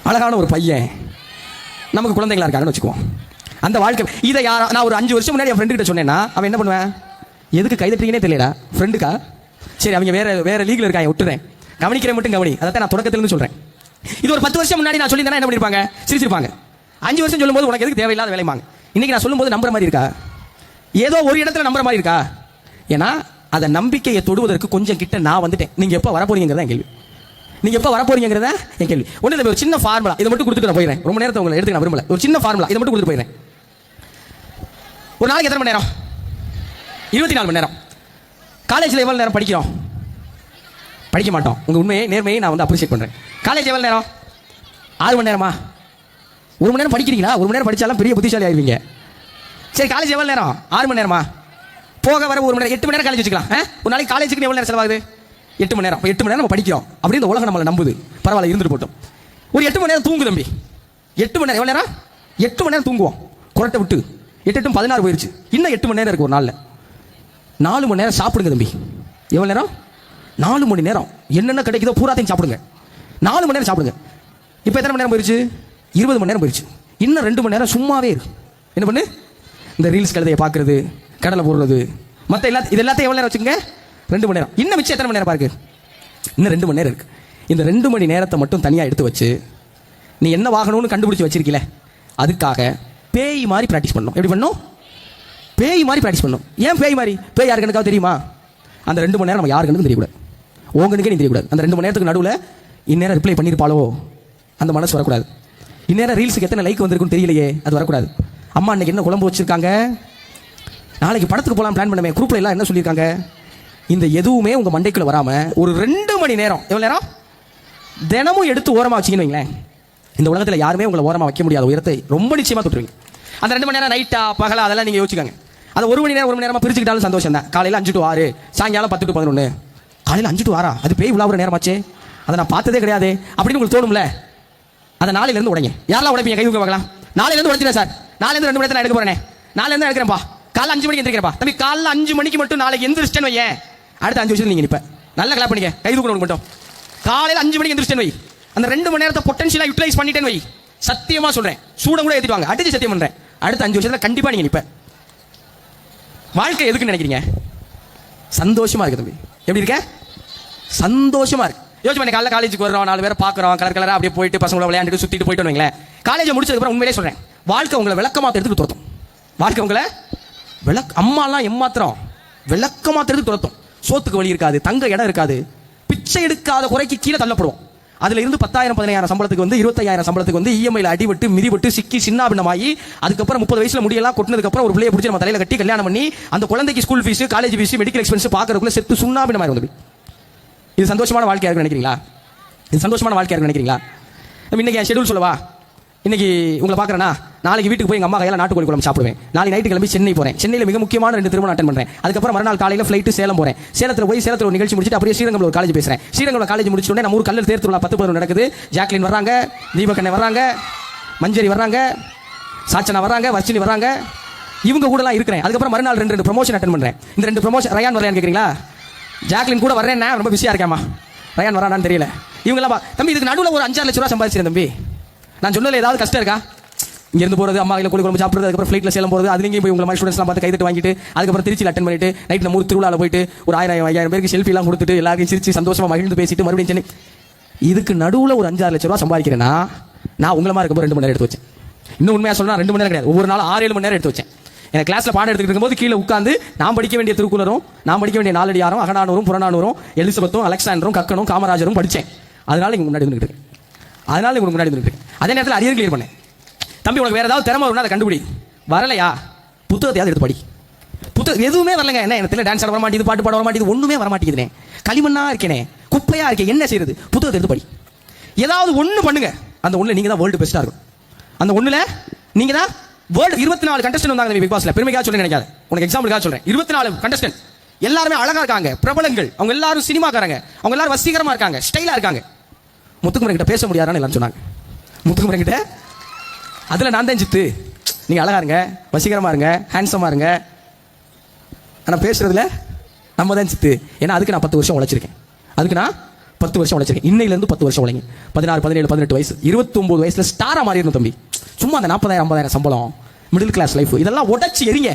Speaker 4: அழகான ஒரு பையன், நமக்கு குழந்தைங்களா இருக்காங்கன்னு வச்சுக்குவோம். அந்த வாழ்க்கை இதை நான் ஒரு 5 வருஷம் முன்னாடி என் ஃப்ரெண்டு கிட்ட சொன்னேன்னா அவன் என்ன பண்ணுவேன்? எதுக்கு கைதட்டீங்கன்னே தெரியலடா. ஃப்ரெண்டுக்கா? சரி, அவங்க வேற லீக்ல இருக்காங்க, விட்டுறேன், கவனிக்கிறேன் மட்டும் கவனி. அதை நான் தொடக்கத்திலிருந்து சொல்றேன். இது ஒரு 10 வருஷம் முன்னாடி நான் சொல்லியிருந்தேன்னா என்ன பண்ணிருப்பாங்க? சிரிச்சிருப்பாங்க. 5 வருஷம் சொல்லும்போது உனக்கு எதுக்கு தேவையில்லாத வேலைமாங்க. இன்னைக்கு நான் சொல்லும்போது நம்புற மாதிரி இருக்கா? ஏதோ ஒரு இடத்துல நம்புற மாதிரி இருக்கா? ஏன்னா அதை நம்பிக்கையை தொடுவதற்கு கொஞ்சம் கிட்ட நான் வந்துட்டேன். நீங்க எப்போ வரப்போறீங்கிறதா என் கேள்வி. நீங்க எப்போ வரப்போறீங்கிறதா என் கேள்வி. ஒன்று ஒரு சின்ன ஃபார்முலா, இதை மட்டும் கொடுத்துட்டு நான் போயிடுறேன். ரொம்ப நேரத்தை உங்களை எடுத்துக்க நான் விரும்பல. ஒரு சின்ன ஃபார்முலா, இதை மட்டும் கொடுத்துட்டு போயிடுறேன். ஒரு நாளைக்கு எத்தனை மணி நேரம்? 24 மணி நேரம். காலேஜில் எவ்வளவு நேரம் படிக்கிறோம்? படிக்க மாட்டோம். உங்க உண்மையை நேர்மையை நான் வந்து அப்ரிஷியேட் பண்றேன். காலேஜ் எவ்வளவு நேரம்? 6 மணி நேரமா? 1 மணி நேரம் படிக்கிறீங்களா? 1 மணி நேரம் படிச்சாலும் பெரிய புத்திசாலி ஆயிருவீங்க. சரி, காலேஜ் எவ்வளவு நேரம்? 6 மணி நேரமா? போக வர 1 மணி நேரம், 8 மணி நேரம் காலேஜ் வச்சுக்கலாம். ஒரு நாளைக்கு காலேஜுக்கு எவ்வளவு நேரம் செலவாகுது? 8 மணி நேரம். 8 மணி நேரம் நம்ம படிக்கிறோம் அப்படின்னு இந்த உலகம் நம்மளை நம்புது. பரவாயில்ல, இருந்துட்டு போட்டோம். ஒரு 8 மணி நேரம் தூங்கு தம்பி. 8 மணி நேரம் எவ்வளவு நேரம்? 8 மணி நேரம் தூங்குவோம். குரட்டை விட்டு 8 8 16 போயிருச்சு. இன்னும் 8 மணி நேரம் இருக்கு ஒரு நாள்ல. 4 மணி நேரம் சாப்பிடுங்க தம்பி. எவ்வளவு நேரம்? 4 மணி நேரம். என்னென்ன கிடைக்குதோ பூராத்தையும் சாப்பிடுங்க. 4 மணி நேரம் சாப்பிடுங்க. இப்போ எத்தனை மணி நேரம் போயிருச்சு? 20 மணி நேரம் போயிருச்சு. இன்னும் 2 மணி நேரம் சும்மாவே இருக்கு. என்ன பண்ணு? இந்த ரீல்ஸ் கழுதையை பார்க்கறது, கடலை போடுறது, மற்ற இது எல்லாத்தையும் எவ்வளோ நேரம் வச்சுக்கோங்க? 2 மணி நேரம். இன்னும் மிச்சம் எத்தனை மணி நேரம் பாருக்கு? இன்னும் 2 மணி நேரம் இருக்கு. இந்த 2 மணி நேரத்தை மட்டும் தனியாக எடுத்து வச்சு நீ என்ன வாங்கணும்னு கண்டுபிடிச்சு வச்சிருக்கீல, அதுக்காக பேய் மாதிரி ப்ராக்டிஸ் பண்ணணும். எப்படி பண்ணணும்? பேய் மாதிரி ப்ராக்டிஸ் பண்ணணும். ஏன் பேய் மாதிரி? பேய் யாருக்கு எனக்காவது தெரியுமா? அந்த 2 மணி நேரம் நம்ம யாருக்குன்னு தெரியக்கூடாது. உங்களுக்கே நீ தெரியக்கூடாது. அந்த 2 மணி நேரத்துக்கு நடுவில் இந்நேரம் ரிப்ளை பண்ணியிருப்பாளோ அந்த மனசு வரக்கூடாது. இந்நேரம் ரீல்ஸுக்கு எத்தனை லைக் வந்திருக்குன்னு தெரியலையே, அது வரக்கூடாது. அம்மா அன்னைக்கு என்ன குழம்பு வச்சிருக்காங்க, நாளைக்கு படத்துக்கு போகலாம் பிளான் பண்ணமே, குரூப்ல எல்லாம் என்ன சொல்லியிருக்காங்க, இந்த எதுவுமே உங்க மண்டைக்குள்ள வராம ஒரு 2 மணி நேரம், எவ்வளவு நேரம் தினமும் எடுத்து ஓரமா வச்சிங்கன்னு வைங்களேன், இந்த உலகத்தில் யாருமே உங்களை ஓரமா வைக்க முடியாத உயரத்தை ரொம்ப நிச்சயமா தொட்டுருவீங்க. அந்த 2 மணி நேரம் நைட்டா பகலா அதெல்லாம் நீங்க யோசிச்சுக்காங்க. அதை 1 மணி நேரம் 1 மணி நேரமா பிரிச்சுக்கிட்டாலும் சந்தோஷம் தான். காலையில் 5 to 6, சாயங்காலம் 10 to 11. காலையில் 5 to 6 அது பேய் உலாவுற நேரமாச்சே, அதை நான் பார்த்ததே கிடையாது அப்படின்னு உங்களுக்கு தோணும்ல. அதை நாளையிலேருந்து உடைங்க. யாரெல்லாம் உடைப்பீங்க? கை தூக்க பார்க்கலாம். நாளையிலேருந்து உடைச்சிடேன் சார், நாளையிலேருந்து 2 மணி நேரத்தில் எடுக்க போறேன், நாளையிலேருந்து எடுக்கிறேன்ப்பா, காலைல 5 மணிக்கு எந்திரிக்கிறப்பா தம்பி. காலைல 5 மணிக்கு மட்டும் நாளைக்கு எந்திரிச்சிட்டேன்னு வையேன், அடுத்த 5 வருஷம் நீங்க நிப்ப. நல்லா கிளாப் பண்ணிக்க, கை தூக்கணும் மட்டும். காலையில் 5 மணிக்கு எந்திரிச்சிட்டேன்னு வை, அந்த 2 மணி நேரத்தை பொட்டன்ஷியலா யூட்டிலைஸ் பண்ணிட்டேன்னு வை. சத்தியமா சொல்றேன், சூடம் கூட ஏற்றிட்டு வாங்க, அடிச்சு சத்தியம் பண்றேன், அடுத்த 5 வருஷத்துல கண்டிப்பா நீங்க நிப்ப. வாழ்க்கை எதுக்குன்னு நினைக்கிறீங்க? சந்தோஷமா இருக்கு தம்பி. எப்படி இருக்க? சந்தோஷமா இருக்கு. யோசிச்சு பண்ணி காலைல காலேஜுக்கு வரோம், 4 பேரை பார்க்குறோம், கலர் கலராக அப்படியே போயிட்டு பசங்களோட விளையாண்டுட்டு சுற்றிட்டு போயிட்டு வைங்களேன். காலேஜை முடிச்சதுக்கப்புறம் உண்மையிலே சொல்கிறேன், வாழ்க்கை உங்களை விளக்கமாக எடுத்துட்டு துரத்தும். வாழ்க்கை உங்களை அம்மாலாம் எம்மாத்திரம் விளக்கமாக எடுத்து துரத்தும். சோத்துக்கு வழி இருக்காது, தங்க இடம் இருக்காது, பிச்சை எடுக்காத குறைக்கு கீழே தள்ளப்படுவோம். அதுல இருந்து 10,000 15,000 சம்பளத்துக்கு வந்து 25,000 சம்பளத்துக்கு வந்து இஎம்ஐல அடிபட்டு மிதிபட்டு சிக்கி சின்னாபின்னமாகி அதுக்கப்புறம் 30 வயசுல முடியெல்லாம் கொட்டினதுக்கு அப்புறம் ஒரு பிள்ளைய பிடிச்சி நம்ம தலையில கட்டி கல்யாணம் பண்ணி அந்த குழந்தைக்கு school fees, college fees, medical expense பார்க்கறதுக்குள்ள செத்து சுண்ணாபின்னமாயிரும் தம்பி. இது சந்தோஷமான வாழ்க்கையா இருக்குன்னு நினைக்கிறீங்களா? இது சந்தோஷமான வாழ்க்கையா இருக்குன்னு நினைக்கிறீங்களா? இன்னைக்கு என் ஷெட்யூல் சொல்லவா? இன்னைக்கு உங்களை பார்க்குறேன்னா நாளைக்கு வீட்டுக்கு போய் எங்கள் அம்மா கையில் நாட்டுக்கோழி குழம்பு சாப்பிடுவேன். நாளைக்கு நைட்டு கிளம்பி சென்னை போகிறேன். சென்னையில் மிக முக்கியமான 2 திருமணம் அட்டன் பண்ணுறேன். அதுக்கப்புறம் மறுநாள் காலையில் ஃப்ளைட்டு சேலம் போகிறேன். சேலத்தில் போய் சேலத்தில் ஒரு நிகழ்ச்சி முடிச்சுட்டு அப்படியே ஸ்ரீரங்கம்ல ஒரு காலேஜ் பேசுகிறேன். ஸ்ரீரங்கம்ல காலேஜ் முடிச்சுட்டு நம்ம ஊர் கல்லல் தேர் திருவிழா 10 நடக்குது. ஜாக்லின் வர்றாங்க, தீபக்கண்ணை வர்றாங்க, மஞ்சரி வர்றாங்க, சாச்சனா வர்றாங்க, வர்ச்சினி வர்றாங்க. இவங்க கூடலாம் இருக்கிறேன். அதுக்கப்புறம் மறுநாள் 2 ப்ரமோஷன் அட்டன் பண்ணுறேன். இந்த 2 ப்ரமோஷன் ரயான் வரலையான்னு கேட்குறீங்களா? ஜாக்லின் கூட வர்றேன்னா ரொம்ப பிஸியாக இருக்கேம்மா. ரயான் வரானான்னு தெரியல. இவங்கெல்லாம் தம்பி இதுக்கு நடுவில் ஒரு 5-6 லட்ச ரூபா சம்பாதிச்சிருக்கேன் தம்பி. நான் சொன்னதில் ஏதாவது கஷ்டம் இருக்கா? இங்கேருந்து போகிறது, அம்மா கையில் கோழி குழம்பு சாப்பிட்றது, அதுக்கப்புறம் ஃப்ளைட்டில் சேலம் போகிறது, அது போய் உங்களை மாதிரி ஸ்டூடெண்ட்ஸ்லாம் பார்த்து கைதட்டு வாங்கிட்டு அதுக்கப்புறம் திருச்சியில் அட்டன் பண்ணிட்டு நைட் நம்ம ஊர் திருவிழாவில் போயிட்டு ஒரு 1000-5000 பேருக்கு செல்ஃபிலாம் கொடுத்துட்டு எல்லாருக்கும் சிரிச்சு சந்தோஷமாக மகிழ்ந்து பேசிட்டு மறுபடியும் சென்னை. இதுக்கு நடுவில் ஒரு 5-6 லட்ச ரூபா சம்பாதிக்கிறேன்னா நான் உங்களை மாதிரி இருக்கப்போ 2 மணி நேரம் எடுத்து வச்சேன். இன்னும் உண்மையாக சொன்னால் 2 மணி நேரம் கிடையாது, ஒவ்வொரு நாள் 6-7 மணி நேரம் எடுத்து வச்சேன். எனக்கு கிளாஸில் பாடம் எடுத்துக்கிட்டு இருக்கும்போது கீழே உட்காந்து நான் படிக்க வேண்டிய திருக்குறளும், நான் படிக்க வேண்டிய நாலடியாரும், அகநானூரும், புறநானூரும், எலிசபெத்தும், அலெக்சாண்டரும், கக்கனும், காமராஜரும் படித்தேன். அதனால இங்கே முன்னாடி வந்துட்டு இருக்கேன். அதே நேரத்தில் அரியர் கிளியர் பண்ணேன். தம்பி உனக்கு வேற ஏதாவது திறமை வரும்னா அதை கண்டுபிடி. வரலையா புத்தகத்தையாவது எடுத்து படி. புத்தகம் எதுவுமே வரலங்க. என்ன எனக்கு டான்ஸ் ஆட வர மாட்டேங்குது, பாட்டு பாட வர மாட்டேங்குது, ஒன்றுமே வர மாட்டேங்குதுனே, களிமண்ணா இருக்கேனே, குப்பையா இருக்கேன், என்ன செய்யறது? புத்தகத்தை எடுத்து படி. ஏதாவது ஒன்று பண்ணுங்க. அந்த ஒன்றில் நீங்கள் தான் வேர்ல்டு பெஸ்ட்டாக இருக்கும். அந்த ஒன்றில் நீங்கள் தான் வேர்ல்டு. 24 கண்டஸ்டன்ட் வந்தாங்க பிக் பாஸ்ல. பெருமைக்காக சொல்ல நினைக்காது, உனக்கு எக்ஸாம்பிளுக்காக சொல்றேன். 24 கண்டஸ்டன்ட் எல்லாருமே அழகா இருக்காங்க, பிரபலங்கள். அவங்க எல்லாரும் சினிமாக்காரங்க, அவங்க எல்லாரும் வசீகரமா இருக்காங்க, ஸ்டைலா இருக்காங்க. முத்துக்குமரன் கிட்ட பேச முடியாதான்னு எல்லாரும் சொன்னாங்க. முத்துக்குமரன் கிட்ட அதுல நான் தான் சித்து. நீங்க அழகா இருங்க, வசீகரமா இருங்க, ஹேண்ட்ஸமா இருங்க, ஆனா பேசுறதுல நம்ம தான் சித்து. ஏன்னா அதுக்கு நான் 10 வருஷம் உழைச்சிருக்கேன். இன்னையிலேருந்து 10 வருஷம் உழைங்க. 16, 17, 18 வயசு, 29 வயசுல ஸ்டாரா மாறிடணும் தம்பி. சும்மா அந்த 40,000, 50,000 சம்பளம், மிடில் கிளாஸ் லைஃப், இதெல்லாம் உடச்சி எரிங்க.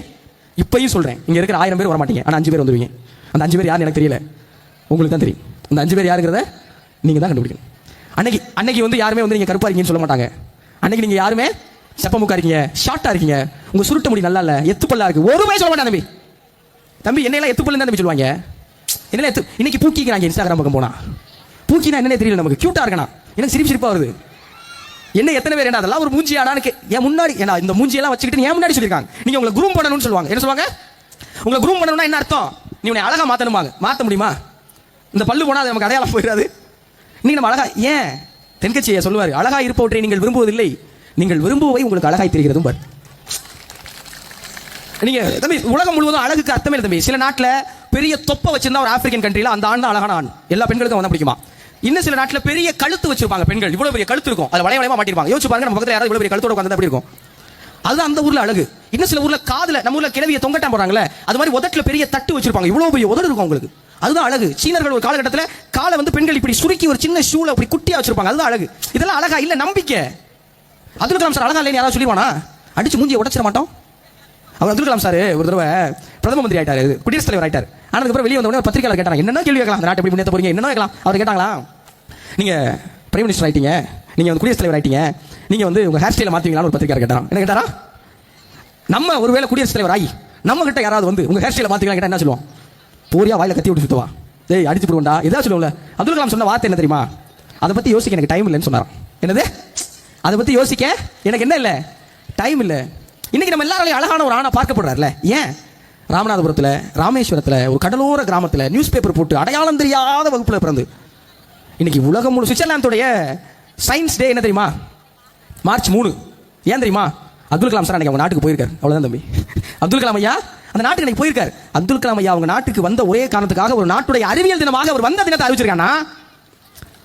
Speaker 4: இப்பயும் சொல்றேன், இங்க இருக்கிற 1000 பேர் வர மாட்டீங்க, ஆனா 5 பேர் வந்துருவீங்க. அந்த 5 பேர் யாருன்னு எனக்கு தெரியல, உங்களுக்கு தான் தெரியும். அந்த 5 பேர் யாருங்கிறத நீங்க தான் கண்டுபிடிக்கணும். அன்னைக்கு வந்து யாருமே வந்து நீங்க கருப்பா இருக்கீங்கன்னு சொல்ல மாட்டாங்க. அன்னைக்கு நீங்க யாருமே செப்பமுக்கா இருக்கீங்க, ஷார்ட்டா இருக்கீங்க, உங்க சுருட்ட முடி நல்லா இல்ல, எத்துப்பல்லா இருக்கு, ஒரு பையன் சொல்ல மாட்டான். தம்பி என்னையெல்லாம் எத்துப்பல்லு தான் தம்பி சொல்லுவாங்க. என்ன இன்னைக்கு பூக்கிக்கிறாங்க இன்ஸ்டாகிராம் பக்கம் போனா. பூக்கினா என்னன்னே தெரியல நமக்கு, கியூட்டா இருக்கணும், எனக்கு சிரிப்பா வருது. என்ன எத்தனை பேர் என்ன அதெல்லாம் ஒரு மூஞ்சியாடான்னு என் முன்னாடி ஏன்னா இந்த மூஞ்சியெல்லாம் வச்சுக்கிட்டு என் முன்னாடி சொல்லியிருக்காங்க. நீங்க உங்களை குரூம் பண்ணணும்னு சொல்லுவாங்க. என்ன சொல்லுவாங்க? உங்களை குரூம் பண்ணணும்னா என்ன அர்த்தம்? நீ உன்னை அழகா மாத்தணுமாங்க. மாத்த முடியுமா? இந்த பல்லு போனா அது நமக்கு அடையாளம் போயிடாது. நீங்க நம்ம அழகா ஏன் தென்கட்சியை சொல்லுவாரு, அழகா இருப்பவற்றை நீங்கள் விரும்புவதில்லை, நீங்கள் விரும்புவதை உங்களுக்கு அழகாய் தெரிகிறதும் பார். நீங்க தம்பி உலகம் முழுவதும் அழகுக்கு அர்த்தமே இல்லை தம்பி. சில நாட்டில் பெரிய தொப்பை வச்சிருந்தா ஒரு ஆப்பிரிக்கன் கண்ட்ரியில் அந்த ஆண் அழகான ஆண், எல்லா பெண்களுக்கும் வந்து பிடிக்குமா. இன்னும் சில நாட்டில் பெரிய கழுத்து வச்சிருப்பாங்க பெண்கள், இவ்வளவு பெரிய கழுத்து இருக்கும், அது வளையமா மாட்டிருப்பாங்க. யோசிச்சு பாருங்க, நம்ம பக்கத்தில் யாராவது இவ்வளவு பெரிய கழுத்தோட உட்கார்ந்தா எப்படி இருக்கும்? அதுதான் அந்த ஊர்ல அழகு. இன்னும் சில ஊர்ல காதுல, நம்ம ஊர்ல கிளவிய தொங்கட்டான் போறாங்களே, அது மாதிரி உதட்டுல பெரிய தட்டு வச்சிருப்பாங்க, இவ்வளவு பெரிய உதடு இருக்கும் அவங்களுக்கு, அதுதான் அழகு. சீனர்கள் ஒரு காலகட்டத்தில் காலை வந்து பெண்கள் இப்படி சுருக்கி ஒரு சின்ன ஷூல இப்படி குட்டியா வச்சிருப்பாங்க, அதுதான் அழகு. இதெல்லாம் அழகா இல்ல, நம்பிக்கை. அப்துல் கலாம் சார் அழகா இல்லைன்னு யாராவது சொல்லிவானா? அடிச்சு மூஞ்சியை உடைச்சிட மாட்டோம். அவர் அப்துல் கலாம் சார் ஒரு தடவை பிரதம மந்திரி ஆயிட்டாரு, குடியரசுத் தலைவர் ஆயிட்டாரு. ஆனதுக்கப்புறம் வெளியே வந்த உடனே பத்திரிகையாளர் கேட்டாங்க, என்னென்ன கேள்வி கேட்கலாம், அந்த நாட்டை எப்படி முன்னேற்ற போறீங்க, என்னென்ன கேட்கலாம். அவர் கேட்டாங்களா, நீங்க பிரைம் மினிஸ்டர் ஆயிட்டீங்க, நீங்க வந்து குடியரசுத் தலைவர் ஆயிட்டீங்க, நீங்க வந்து உங்க ஹேர் ஸ்டைல மாத்துவீங்களான்னு ஒரு பத்திரிகையாளர் கேட்டாரா. என்ன கேட்டாரா? நம்ம ஒருவேளை குடியரசுத் தலைவர் ஆகி நம்ம கிட்ட யாராவது வந்து உங்க ஹேர் ஸ்டைல மாத்துவீங்களா கேட்டா என்ன சொல்லுவோம்? போரியா வாயில கத்தி விட்டு சுத்துவா, டேய் அடிச்சு போடுவோம்டா, எதாவது சொல்லுவோம்ல. அப்துல் கலாம் சொன்ன வார்த்தை என்ன தெரியுமா? அதை பத்தி யோசிக்க எனக்கு டைம் இல்லைன்னு சொன்னாராம். என்னது? அதை பத்தி யோசிக்க எனக்கு என்ன இல்லை, டைம் இல்லை. இன்னைக்கு நம்ம எல்லாரும் அழகான ஒரு ஆணை பார்க்கப்படுறாருல, ஏன்? ராமநாதபுரத்தில், ராமேஸ்வரத்தில் ஒரு கடலோர கிராமத்தில் நியூஸ் பேப்பர் போட்டு அடையாளம் தெரியாத வகுப்பில் பிறந்து இன்னைக்கு உலகம் முழு. சுவிட்சர்லாந்துடைய சயின்ஸ் டே என்ன தெரியுமா? மார்ச் 3. ஏன் தெரியுமா? அப்துல் கலாம் சார் அன்னைக்கு அவங்க நாட்டுக்கு போயிருக்காரு. அவ்வளோதான் தம்பி. அப்துல் கலாம் ஐயா அந்த நாட்டுக்கு அன்னைக்கு போயிருக்காரு. அப்துல் கலாம் ஐயா அவங்க நாட்டுக்கு வந்த ஒரே காரணத்துக்காக ஒரு நாட்டுடைய அறிவியல் தினமாக அவர் வந்த தினத்தை அறிவிச்சிருக்காங்கன்னா,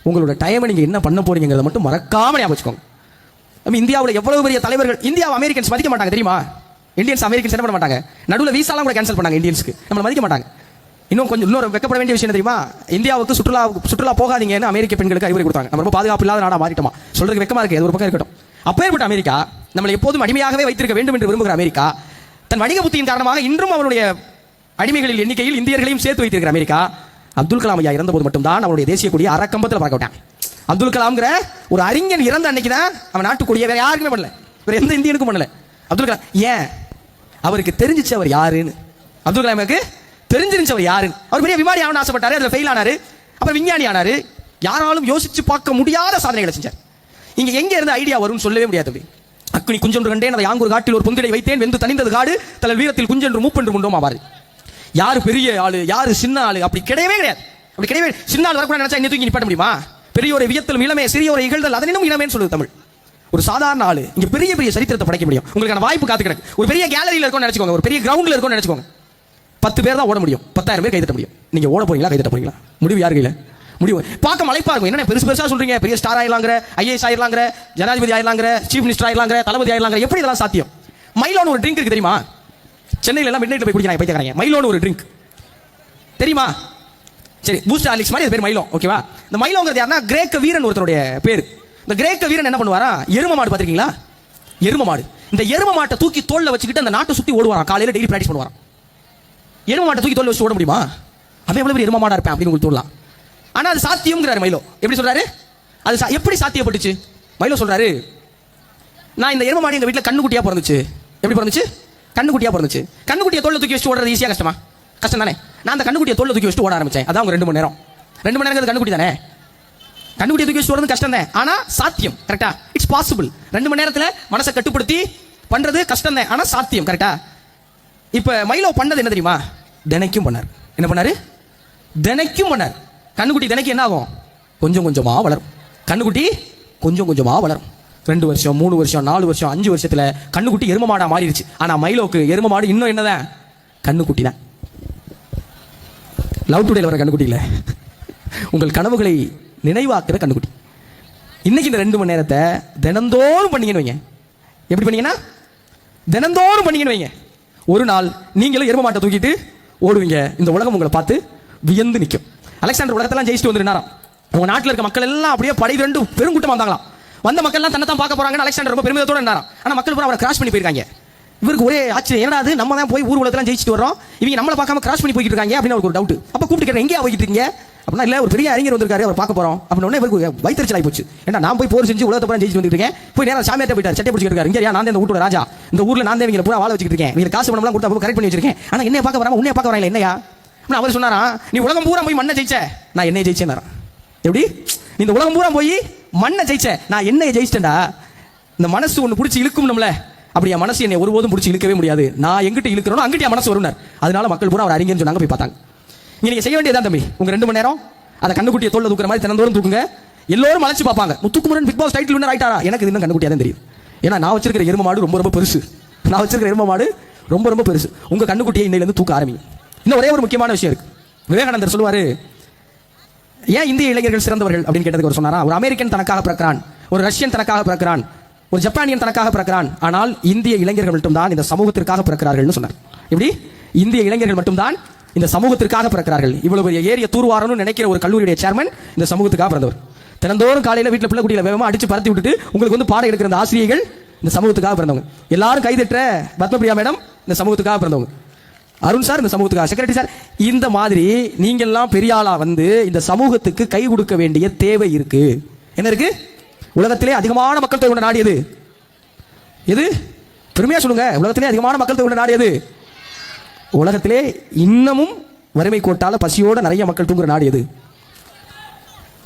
Speaker 4: உங்களோட டைமை நீங்கள் என்ன பண்ண போறீங்கிறத மட்டும் மறக்காம ஞாபகம் வச்சுக்கோங்க. இந்தியாவில் எவ்வளவு பெரிய தலைவர்கள், இந்தியாவை அமெரிக்கன்ஸ் மதிக்க மாட்டாங்க தெரியுமா? இந்தியன்ஸ் அமெரிக்கன்ஸ் என்ன பண்ண மாட்டாங்க, நடுவில் வீசாலாம் கூட கேன்சல் பண்ணாங்க. இந்தியன்ஸ்க்கு நம்மளை மதிக்க மாட்டாங்க. இன்னொரு வெக்கப்பட வேண்டிய விஷயம் தெரியுமா? இந்தியாவுக்கு சுற்றுலா போகாதீங்கன்னு அமெரிக்க பெண்களுக்கு அறிவுரை கொடுத்தாங்க. நம்ம ரொம்ப பாதுகாப்பு இல்லாத நாடா மாறிட்டோமா, சொல்றதுக்கு வெக்கமா இருக்கு, அது ஒரு பக்கம் இருக்கட்டும். அப்பேற்பட்ட அமெரிக்கா, நம்மளை எப்போதும் அடிமையாகவே வைத்திருக்க வேண்டும் என்று விரும்புகிற அமெரிக்கா, தன் வணிக புத்தியின் காரணமாக இன்றும் அவருடைய அடிமைகளின் எண்ணிக்கையில் இந்தியர்களையும் சேர்த்து வைத்திருக்கிற அமெரிக்கா, அப்துல் கலாம் ஐயா இறந்தபோது மட்டும்தான் அவருடைய தேசிய கொடியை அறக்கம்பத்தில் பார்க்க விட்டாங்க. அப்துல் கலாம்ங்கிற ஒரு அறிஞன் இறந்த அன்னைக்கு தான் அவன் நாட்டுக்குடியை வேற யாருக்குமே பண்ணல, வேற எந்த இந்தியனுக்கும் பண்ணல. அப்துல் கலாம் ஏன்? அவருக்கு தெரிஞ்சிச்சு அவர் யாருன்னு. அப்துல் கலாமுக்கு தெரிஞ்சிருந்துச்சு அவர் யாருன்னு. அவர் பெரிய விமானி ஆகணும்னு ஆசைப்பட்டாரு, அதில் ஃபெயில் ஆனாரு, அப்புறம் விஞ்ஞானி ஆனாரு. யாராலும் யோசிச்சு பார்க்க முடியாத சாதனைகளை செஞ்சார். இங்க எங்க இருந்து ஐடியா வரும்னு சொல்லவே முடியாது. அக்குனி குஞ்சொன்று கண்டேன், அதை யாங்கூர் காட்டில் ஒரு பொந்திடை வைத்தேன், வெந்து தனிந்தது காடு, தலல் வீரத்தில் குஞ்சென்று மூப்பென்று முண்டோம் ஆவாரு. யாரு பெரிய ஆளு, யாரு சின்ன ஆளு, அப்படி கிடையவே கிடையாது. அப்படி கிடையவே. சின்ன ஆள் வரக்கூடாது நினைச்சா இன்னும் தூக்கி நிப்பாட்ட முடியுமா? பெரியோரை வியத்தலும் இளமே, சிறியோரை இகழ்தல் அதனினும் இளமேன்னு சொல்லுது தமிழ். ஒரு சாதாரண ஆளு இங்க பெரிய பெரிய சரித்திரத்தை படைக்க முடியும். உங்களுக்கான வாய்ப்பு காத்து கிடக்கு. ஒரு பெரிய கேலரியில இருக்கும்னு நினைச்சுக்கோங்க, ஒரு பெரிய கிரவுண்ட்ல இருக்கும்னு நினைச்சுக்கோங்க. 10 பேர் தான் ஓட முடியும், 10,000 பேர் கைதட்ட முடியும். நீங்க ஓட போறீங்களா, கைதட்ட போறீங்களா? முடிவு யாரு கையில? முடிவு பார்க்க மலைப்பா இருக்கும். என்ன பெருசு பெருசா சொல்றீங்க, பெரிய ஸ்டார் ஆயிடலாங்கிற, ஐஏஎஸ் ஆயிடலாங்கிற, ஜனாதிபதி ஆயிடலாங்கிற, சீஃப் மினிஸ்டர் ஆயிடலாங்கிற, தளபதி ஆயிடலாங்கிற, எப்படி இதெல்லாம் சாத்தியம்? மைலோன்னு ஒரு ட்ரிங்க் இருக்கு தெரியுமா? சென்னையில எல்லாம் மிட்நைட்ல போய் குடிக்கிறாங்க பைத்தியக்காரங்க. மைலோன்னு ஒரு ட்ரிங்க் தெரியுமா? சரி, பூஸ்ட் ஹார்லிக்ஸ் மாதிரி அது பேர் மைலோ, ஓகேவா? இந்த மைலோங்கிறது யாருன்னா கிரேக்க வீரன் ஒருத்தருடைய பேர். இந்த கிரேக்க வீரன் என்ன பண்ணுவாரா, எரும மாடு பாத்திருக்கீங்களா? எரும மாடு. இந்த எரும மாட்டை தூக்கி தோல்ல வச்சுக்கிட்டு அந்த நாட்டை சுத்தி ஓடுவாராம். காலையில டெய்லி பிராக்டிஸ் பண்ணுவாராம். எரும மாட்டை தூக்கி தோல்ல வச்சு ஓட முடியுமா? அவன் எவ்வளவு பெரிய எரும மாடா இருப்பேன் அப்படின்னு உங்களுக்கு தோணலாம். ஆனா அது சாத்தியம்ங்கிறாரு மைலோ. எப்படி சொல்றாரு? அது எப்படி சாத்தியப்பட்டுச்சு? மைலோ சொல்றாரு, நான் இந்த எரும மாடு எங்க வீட்டுல கண்ணுக்குட்டியா பிறந்துச்சு. எப்படி பிறந்துச்சு? கண்ணுக்குட்டியா பிறந்துச்சு. கண்ணுக்குட்டியை தோல்ல தூக்கி வச்சு ஓடுறது ஈஸியா கஷ்டமா? கஷ்டம் தானே. நான் அந்த கண்ணுக்குட்டியை தோல்ல தூக்கி வச்சு ஓட ஆரம்பிச்சேன். அதான் 2 மணி நேரம். 2 மணி நேரம் கண்ணுக்குட்டி தானே. கண்ணுக்குட்டியை தூக்கி வச்சு ஓடுறது கஷ்டம் தான், ஆனா சாத்தியம். கரெக்டா? It's possible. 2 மணி நேரத்துல மனசை கட்டுப்படுத்தி பண்றது கஷ்டம் தான், ஆனா சாத்தியம். கரெக்டா? இப்ப மைலோ பண்ணது என்ன தெரியுமா? தினைக்கும் பண்ணார். என்ன பண்ணாரு? தினைக்கும் பண்ணார். கண்ணுக்குட்டி தினைக்கு என்ன ஆகும்? கொஞ்சம் கொஞ்சமா வளரும். கண்ணுக்குட்டி கொஞ்சம் கொஞ்சமா வளரும். 2 வருஷம், 3 வருஷம், 4 வருஷம், 5 வருஷத்துல கண்ணுக்குட்டி எரும மாடா மாறிடுச்சு. ஆனா மைலோக்கு எரும மாடு இன்னும் என்னதான்? கண்ணுக்குட்டி தான். லவ் டுடேல வர கண்ணுக்குட்டி இல்ல, உங்கள் கனவுகளை நினைவாக்குற கண்ணுக்குட்டி. இன்னைக்கு இந்த 2 மணி நேரத்தை தினந்தோறும் பண்ணீங்கன்னு வைங்க. எப்படி பண்ணீங்கன்னா, தினந்தோறும் பண்ணீங்கன்னு வைங்க, ஒரு நாள் நீங்களும் எரும மாட்டை தூக்கிட்டு ஓடுவீங்க. இந்த உலகம் உங்களை பார்த்து வியந்து நிற்கும். அலெக்சாண்டர் உலகத்தெல்லாம் ஜெயிச்சுட்டு வந்துருந்தாராம். உங்க நாட்டில் இருக்க மக்கள் எல்லாம் அப்படியே படை 2 பெருங்கூட்டம் வந்தாங்களாம். வந்த மக்கள் எல்லாம் தன்னை தான் பார்க்க போறாங்கன்னு அலெக்சாண்டர் ரொம்ப பெருமிதத்தோட இருந்தாராம். ஆனா மக்கள் பூரா அவரை கிராஸ் பண்ணி போயிருக்காங்க. இவருக்கு ஒரே ஆச்சரியம், என்னடா அது, நம்ம தான் போய் ஊர் உலகத்தெல்லாம் ஜெயிச்சுட்டு வரோம், இவங்க நம்மளை பார்க்காம கிராஸ் பண்ணி போயிட்டு இருக்காங்க அப்படின்னு அவருக்கு ஒரு டவுட். அப்ப கூப்பிட்டு கேட்டேன், எங்கேயா போயிட்டு இருக்கீங்க அப்படின்னா, இல்ல ஒரு பெரிய அறிஞர் வந்திருக்காரு, அவர் பார்க்க போறோம் அப்படின்னு. இவருக்கு வயிற்றுச்சல் ஆகி போச்சு. ஏன்னா நான் போய் போர் செஞ்சு உலகத்தை பூரா ஜெயிச்சு வந்துட்டு இருக்கேன், போய் நேரம் சாமியார்ட்ட போயிட்டார், சட்டை பிடிச்சிட்டு இருக்காரு. இங்க நான் தான் இந்த ஊரோட ராஜா, இந்த ஊர்ல நான் தான் இவங்களை பூரா வாழ வச்சுட்டு இருக்கேன், நீங்க காசு பணம்லாம் கொடுத்து கரெக்ட் பண்ணி வச்சிருக்கேன், ஆனா என்ன பார்க்க வராம உன்னைய பார்க்க வராங்க என்னையா? அவர் சொன்னாரா, நீ உலகம் பூரா போய் மண்ணை ஜெயிச்ச, நான் என்னைய ஜெயிச்சேன். எப்படி? நீ இந்த உலகம் பூரா போய் மண்ணை ஜெயிச்ச, நான் என்னைய ஜெயிச்சிட்டேன்டா. இந்த மனசு ஒன்று பிடிச்சி இழுக்கும் நம்மள, அப்படியே மனசு என்னை ஒருபோதும் பிடிச்சி இழுக்கவே முடியாது. நான் எங்கிட்ட இழுக்கிறோம் அங்கிட்ட மனசு வரும்னார். அதனால மக்கள் பூரா அவர் அறிஞர்னு சொன்னாங்க, போய் பார்த்தாங்க. நீங்க செய்ய வேண்டியதான் தம்பி, உங்க 2 மணி நேரம் அதை கண்ணுக்குட்டியை தோல்ல தூக்குற மாதிரி தினந்தோறும் தூக்குங்க. எல்லோரும் அழைச்சு பார்ப்பாங்க, Muthukumaran Bigg pass title winner ஆயிட்டாரா? எனக்கு இன்னும் கண்ணுக்குட்டியா தான் தெரியும். ஏன்னா நான் வச்சிருக்கிற எரும மாடு ரொம்ப ரொம்ப பெருசு. நான் வச்சிருக்கிற எரும மாடு ரொம்ப ரொம்ப பெருசு. உங்க கண்ணுக்குட்டியை இன்னையில இருந்து தூக்க ஆரம்பிங்க. இன்னும் ஒரே ஒரு முக்கியமான விஷயம் இருக்கு. விவேகானந்தர் சொல்லுவாரு, ஏன் இந்திய இளைஞர்கள் சிறந்தவர்கள் அப்படின்னு கேட்டதுக்கு அவர் சொன்னாரா, ஒரு அமெரிக்கன் தனக்காக பிறக்கிறான், ஒரு ரஷ்யன் தனக்காக பிறக்கிறான், ஒரு ஜப்பானியன் தனக்காக பிறக்கிறான், ஆனால் இந்திய இளைஞர்கள் மட்டும்தான் இந்த சமூகத்திற்காக பிறக்கிறார்கள் சொன்னார். எப்படி? இந்திய இளைஞர்கள் மட்டும்தான் இந்த சமூகத்திற்காக பிறக்கிறார்கள். இவ்வளவு பெரிய ஏரிய தூர்வாரணும்னு நினைக்கிற ஒரு கல்லூரியுடைய சேர்மன் இந்த சமூகத்துக்காக பிறந்தவர். தினந்தோறும் காலையில வீட்டில் பிள்ளை குட்டியில வேகமா அடிச்சு பரத்தி விட்டுட்டு உங்களுக்கு வந்து பாடம் எடுக்கிற அந்த ஆசிரியர்கள் இந்த சமூகத்துக்காக பிறந்தவங்க. எல்லாரும் கைதட்ட பத்மபிரியா மேடம் இந்த சமூகத்துக்காக பிறந்தவங்க, அருண் சார் இந்த சமூகத்துக்காக, செக்ரட்டரி சார். இந்த மாதிரி நீங்க எல்லாம் பெரிய ஆளா வந்து இந்த சமூகத்துக்கு கை கொடுக்க வேண்டிய தேவை இருக்கு. என்ன இருக்கு? உலகத்திலே அதிகமான மக்கள் தொகை கொண்ட நாடு எது? எது? பெருமையா சொல்லுங்க. உலகத்திலே அதிகமான மக்கள் தொகை கொண்ட நாடு எது? உலகத்திலே இன்னமும் வறுமை கோட்டால பசியோட நிறைய மக்கள் தூங்குற நாடு எது?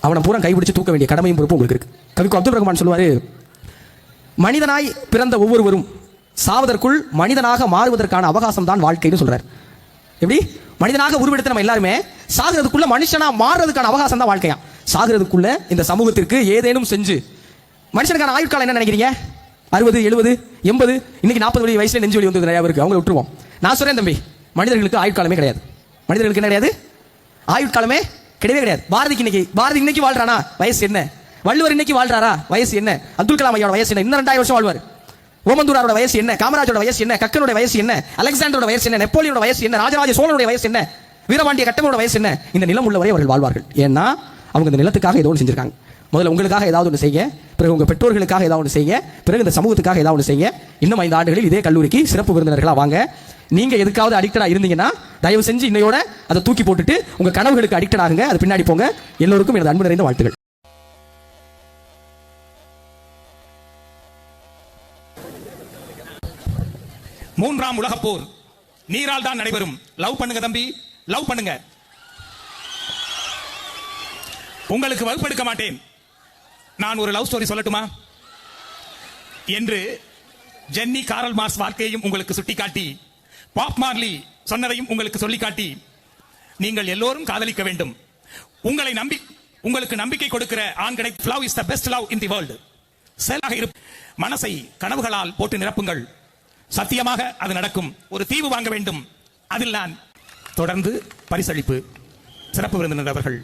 Speaker 4: அவனை பூரா கைப்பிடிச்சு தூக்க வேண்டிய கடமையும் பொறுப்பு உங்களுக்கு இருக்கு. கவிக்கு அப்துல் ரஹ்மான் சொல்லுவாரு, மனிதனாய் பிறந்த ஒவ்வொருவரும் சாவதற்குள் மனிதனாக மாறுவதற்கான அவகாசம் தான் வாழ்க்கைன்னு சொல்றாரு. எப்படி? மனிதனாக உருவெடுத்த நம்ம எல்லாருமே சாகிறதுக்குள்ள மனுஷனா மாறுறதுக்கான அவகாசம் தான் வாழ்க்கையா. சாகிறதுக்குள்ள இந்த சமூகத்திற்கு ஏதேனும் செஞ்சு, மனுஷனுக்கான ஆயுட்காலம் என்ன நினைக்கிறீங்க? 60, 70, 80, இன்னைக்கு 40 வயசுல நெஞ்சு வலி வந்து நிறைய இருக்கு, அவங்களை விட்டுருவோம். நான் சொல்றேன் தம்பி, மனிதர்களுக்கு ஆயுட்காலமே கிடையாது. மனிதர்களுக்கு என்ன கிடையாது? ஆயுட்காலமே கிடையவே கிடையாது. பாரதி இன்னைக்கு வாழ்றானா? வயசு என்ன? வள்ளுவர் இன்னைக்கு வாழ்றாரா? வயசு என்ன? அப்துல் கலாம் ஐயோட வயசு என்ன? இன்னும் 2000 வருஷம் வாழ்வார். ஓமந்தூராரோட வயசு என்ன? காமராஜோட வயசு என்ன? கக்கனோட வயசு என்ன? அலெக்சாண்டரோட வயசு என்ன? நெப்போலியனோட வயசு என்ன? ராஜராஜ சோழனுடைய வயசு என்ன? வீரபாண்டிய கட்டபொம்மனோட வயசு என்ன? இந்த நிலம் உள்ளவரை அவர்கள் வாழ்வார்கள். ஏன்னா அவங்க இந்த நிலத்துக்காக ஏதோ ஒன்று செஞ்சிருக்காங்க. முதல்ல உங்களுக்காக ஏதாவது ஒன்று செய்ய, பிறகு உங்க பெற்றோர்களுக்காக ஏதாவது ஒன்று செய்ய, பிறகு இந்த சமூகத்துக்காக ஏதாவது ஒன்று செய்ய. இன்னும் 5 ஆண்டுகளில் இதே கல்லூரிக்கு சிறப்பு விருந்தினர்களா வாங்க. நீங்க எதுக்காவது அடிக்டடா இருந்தீங்கன்னா தயவு செஞ்சு இன்னையோட அதை தூக்கி போட்டுட்டு உங்க கனவுகளுக்கு அடிக்டட் ஆகுங்க. அது பின்னாடி போங்க. எல்லோருக்கும் எனது அன்பு நிறைந்த வாழ்த்துக்கள்.
Speaker 1: மூன்றாம் உலகப் போர் நீரால் தான் நடைபெறும். லவ் பண்ணுங்க தம்பி, லவ் பண்ணுங்க. உங்களுக்கு வகுப்பெடுக்க மாட்டேன். நான் ஒரு லவ் ஸ்டோரி சொல்லட்டுமா என்று ஜென்னி காரல் மார்ஸ் வாழ்க்கையையும் உங்களுக்கு சுட்டிக்காட்டி, பாப் மார்லி சொன்னதையும் உங்களுக்கு சொல்லிக்காட்டி, நீங்கள் எல்லோரும் காதலிக்க வேண்டும். உங்களுக்கு நம்பிக்கை கொடுக்கிற ஆண்களை, love is the best love in the world. செயலாக மனசை கனவுகளால் போட்டு நிரப்புங்கள், சத்தியமாக அது நடக்கும். ஒரு தீவு வாங்க வேண்டும், அதில் நான் தொடர்ந்து பரிசளிப்பு. சிறப்பு விருந்தினர் அவர்கள்